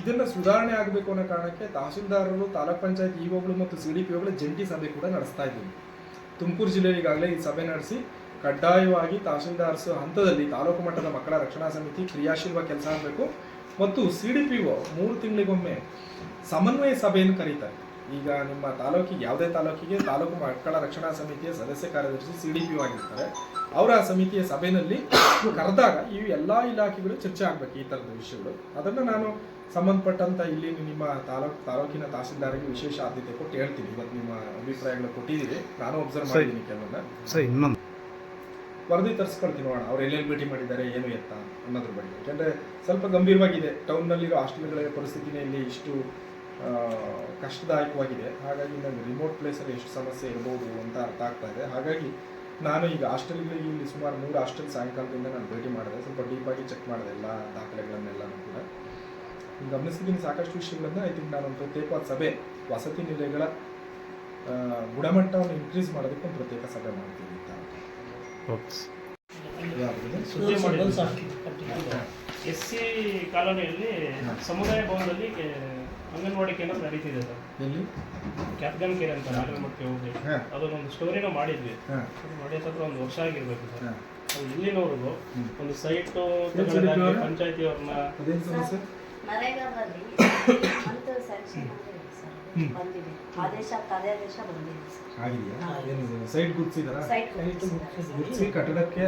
Speaker 3: ಇದನ್ನು ಸುಧಾರಣೆ ಆಗಬೇಕು ಅನ್ನೋ ಕಾರಣಕ್ಕೆ ತಹಸೀಲ್ದಾರರು, ತಾಲೂಕ್ ಪಂಚಾಯತ್ ಇಒಗಳು ಮತ್ತು CDPOಗಳ ಜಂಟಿ ಸಭೆ ಕೂಡ ನಡೆಸ್ತಾ ಇದ್ದೀವಿ. ತುಮಕೂರು ಜಿಲ್ಲೆಯಲ್ಲಿ ಈಗಾಗಲೇ ಈ ಸಭೆ ನಡೆಸಿ ಕಡ್ಡಾಯವಾಗಿ ತಹಸೀಲ್ದಾರ್ಸ್ ಹಂತದಲ್ಲಿ ತಾಲೂಕು ಮಟ್ಟದ ಮಕ್ಕಳ ರಕ್ಷಣಾ ಸಮಿತಿ ಕ್ರಿಯಾಶೀಲವಾಗಿ ಕೆಲಸ ಆಗಬೇಕು ಮತ್ತು CDPO 3 ತಿಂಗಳಿಗೊಮ್ಮೆ ಸಮನ್ವಯ ಸಭೆಯನ್ನು ಕರೀತಾರೆ. ಈಗ ನಿಮ್ಮ ತಾಲೂಕಿಗೆ, ಯಾವುದೇ ತಾಲೂಕಿಗೆ ತಾಲೂಕು ಮಕ್ಕಳ ರಕ್ಷಣಾ ಸಮಿತಿಯ ಸದಸ್ಯ ಕಾರ್ಯದರ್ಶಿ CDPO ಆಗಿರ್ತಾರೆ. ಅವರ ಸಮಿತಿಯ ಸಭೆಯಲ್ಲಿ ಕರೆದಾಗ ಈ ಎಲ್ಲ ಇಲಾಖೆಗಳು ಚರ್ಚೆ ಆಗಬೇಕು ಈ ಥರದ ವಿಷಯಗಳು. ಅದನ್ನು ನಾನು ಸಂಬಂಧಪಟ್ಟಂಥ ಇಲ್ಲಿ ನಿಮ್ಮ ತಾಲೂಕಿನ ತಹಸೀಲ್ದಾರಿಗೆ ವಿಶೇಷ ಆದ್ಯತೆ ಕೊಟ್ಟು ಹೇಳ್ತೀನಿ. ಇವತ್ತು ನಿಮ್ಮ ಅಭಿಪ್ರಾಯಗಳು ಕೊಟ್ಟಿದ್ದೀರಿ, ನಾನು ಒಬ್ಸರ್ವ್ ಮಾಡಿದ್ದೀನಿ ಕೆಲವೊಂದು.
Speaker 9: ಸರ್, ಇನ್ನೊಂದು
Speaker 3: ವರದಿ ತರಿಸ್ಕೊಳ್ತೀನಿ, ನೋಡೋಣ ಅವ್ರು ಎಲ್ಲೆಲ್ಲಿ ಭೇಟಿ ಮಾಡಿದ್ದಾರೆ, ಏನು ಎತ್ತ ಅನ್ನೋದ್ರ ಬಗ್ಗೆ. ಯಾಕೆಂದರೆ ಸ್ವಲ್ಪ ಗಂಭೀರವಾಗಿದೆ, ಟೌನ್ನಲ್ಲಿರೋ ಹಾಸ್ಟೆಲ್ಗಳ ಪರಿಸ್ಥಿತಿನೇ ಇಲ್ಲಿ ಇಷ್ಟು ಕಷ್ಟದಾಯಕವಾಗಿದೆ. ಹಾಗಾಗಿ ನನಗೆ ರಿಮೋಟ್ ಪ್ಲೇಸಲ್ಲಿ ಎಷ್ಟು ಸಮಸ್ಯೆ ಇರ್ಬೋದು ಅಂತ ಅರ್ಥ ಆಗ್ತಾ ಇದೆ. ಹಾಗಾಗಿ ನಾನು ಈಗ ಹಾಸ್ಟೆಲ್ಗಳಿಗೆ ಇಲ್ಲಿ ಸುಮಾರು 3 ಹಾಸ್ಟೆಲ್ ಸಾಯಂಕಾಲದಿಂದ ನಾನು ಭೇಟಿ ಮಾಡಿದೆ, ಸ್ವಲ್ಪ ಡೀಪಾಗಿ ಚೆಕ್ ಮಾಡಿದೆ ಎಲ್ಲ ದಾಖಲೆಗಳನ್ನೆಲ್ಲನೂ ಕೂಡ ಗಮನಿಸಿದ್ದೀನಿ. ಸಾಕಷ್ಟು ವಿಷಯಗಳನ್ನು ಐ ಥಿಂಕ್ ನಾನೊಂದು ಪ್ರತ್ಯೇಕವಾದ ಸಭೆ, ವಸತಿ ನಿಲಯಗಳ ಗುಣಮಟ್ಟವನ್ನು ಇನ್ಕ್ರೀಸ್ ಮಾಡೋದಕ್ಕೆ ಒಂದು ಪ್ರತ್ಯೇಕ ಸಭೆ ಮಾಡ್ತೀವಿ ಅಂತ.
Speaker 7: ಸುದ್ದಿ ಮಾಡಿದ್ದು SC ಕಾಲೋನಿಯಲ್ಲಿ ಸಮುದಾಯ ಭವನದಲ್ಲಿ ಅಂಗನವಾಡಿ ಕೇಂದ್ರ ನಡೀತಿದೆ ಸರ್.
Speaker 3: ಎಲ್ಲಿ?
Speaker 7: ಕ್ಯಾಪ್ಗನ್ ಕೇರ್ ಅಂತ ನಾಗರಮಠಕ್ಕೆ ಹೋಗಿ ಅದನ್ನೊಂದು ಸ್ಟೋರಿನೂ ಮಾಡಿದ್ವಿ. ಮಾಡಿ ಹತ್ರ 1 ವರ್ಷ ಆಗಿರ್ಬೇಕು ಸರ್. ಅದು ಇಲ್ಲಿನವ್ರಿಗೂ ಒಂದು ಸೈಟು ಪಂಚಾಯತಿ ಅವ್ರನ್ನ
Speaker 3: ಅದೇನು ಸಮಸ್ಯೆ?
Speaker 10: ನರೇಗಾದಲ್ಲಿ ಮಂತ್ ಸ್ಯಾಂಕ್ಷನ್ ಬಂದಿದೆ, ಕಾರ್ಯಾದೇಶ ಬಂದಿದೆ ಸರ್.
Speaker 3: ಆಗಿದೆಯಾ? ಏನು ಸೈಟ್ ಗುರ್ತಿಸಿದಾರಾ?
Speaker 10: ಸೈಟ್
Speaker 3: ಗುರ್ತಿಸಿ ಕಟ್ಟಡಕ್ಕೆ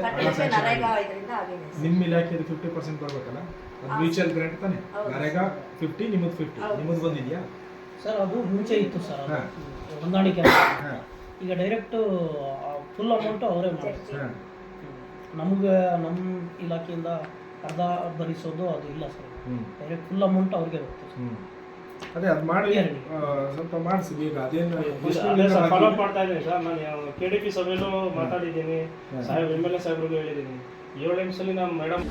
Speaker 10: ನರೇಗಾ ಇದರಿಂದ ಆಗಿದೆ ಸರ್.
Speaker 3: ನಿಮ್ಮ ಇಲಾಖೆದು 50% ಬರಬೇಕಲ್ಲ, ಅದು ಮ್ಯೂಚುವಲ್ ಗ್ರಾಂಟ್ ತಾನೆ. ನರೇಗಾ 50, ನಿಮ್ಮದು 50. ನಿಮ್ಮದು ಬಂದಿದೆಯಾ
Speaker 4: ಸರ್? ಅದು ಮುಂಚೆ ಇತ್ತು ಸರ್,
Speaker 3: ಹಾಂ,
Speaker 4: ಹೊಂದಾಣಿಕೆ.
Speaker 3: ಹಾಂ,
Speaker 4: ಈಗ ಡೈರೆಕ್ಟು ಫುಲ್ ಅಮೌಂಟು ಅವರೇ ಮಾಡ್ತಾರೆ.
Speaker 3: ಹಾಂ.
Speaker 4: ನಮ್ಗೆ ನಮ್ಮ ಇಲಾಖೆಯಿಂದ ಅರ್ಧ ಭರಿಸೋದು ಅದು ಇಲ್ಲ ಸರ್. ಡೈರೆಕ್ಟ್ ಫುಲ್ ಅಮೌಂಟ್ ಅವ್ರಿಗೆ ಹೋಗ್ತದೆ ಸರ್.
Speaker 3: ಅದೇ ಅದು ಮಾಡಿ ಸ್ವಲ್ಪ ಮಾಡಿಸಿ ಈಗ. ಅದೇನು
Speaker 7: ಫಾಲೋ ಅಪ್ ಮಾಡ್ತಾ ಇದ್ದೀನಿ ಸರ್. ನಾನು KDP ಸಭೆಯಲ್ಲೂ ಮಾತಾಡಿದ್ದೀನಿ, MLA ಸಾಹೇಬ್ರಿಗೂ ಹೇಳಿದ್ದೀನಿ. 7 ನಿಮಿಷದಲ್ಲಿ ನಾನು ಮೇಡಮ್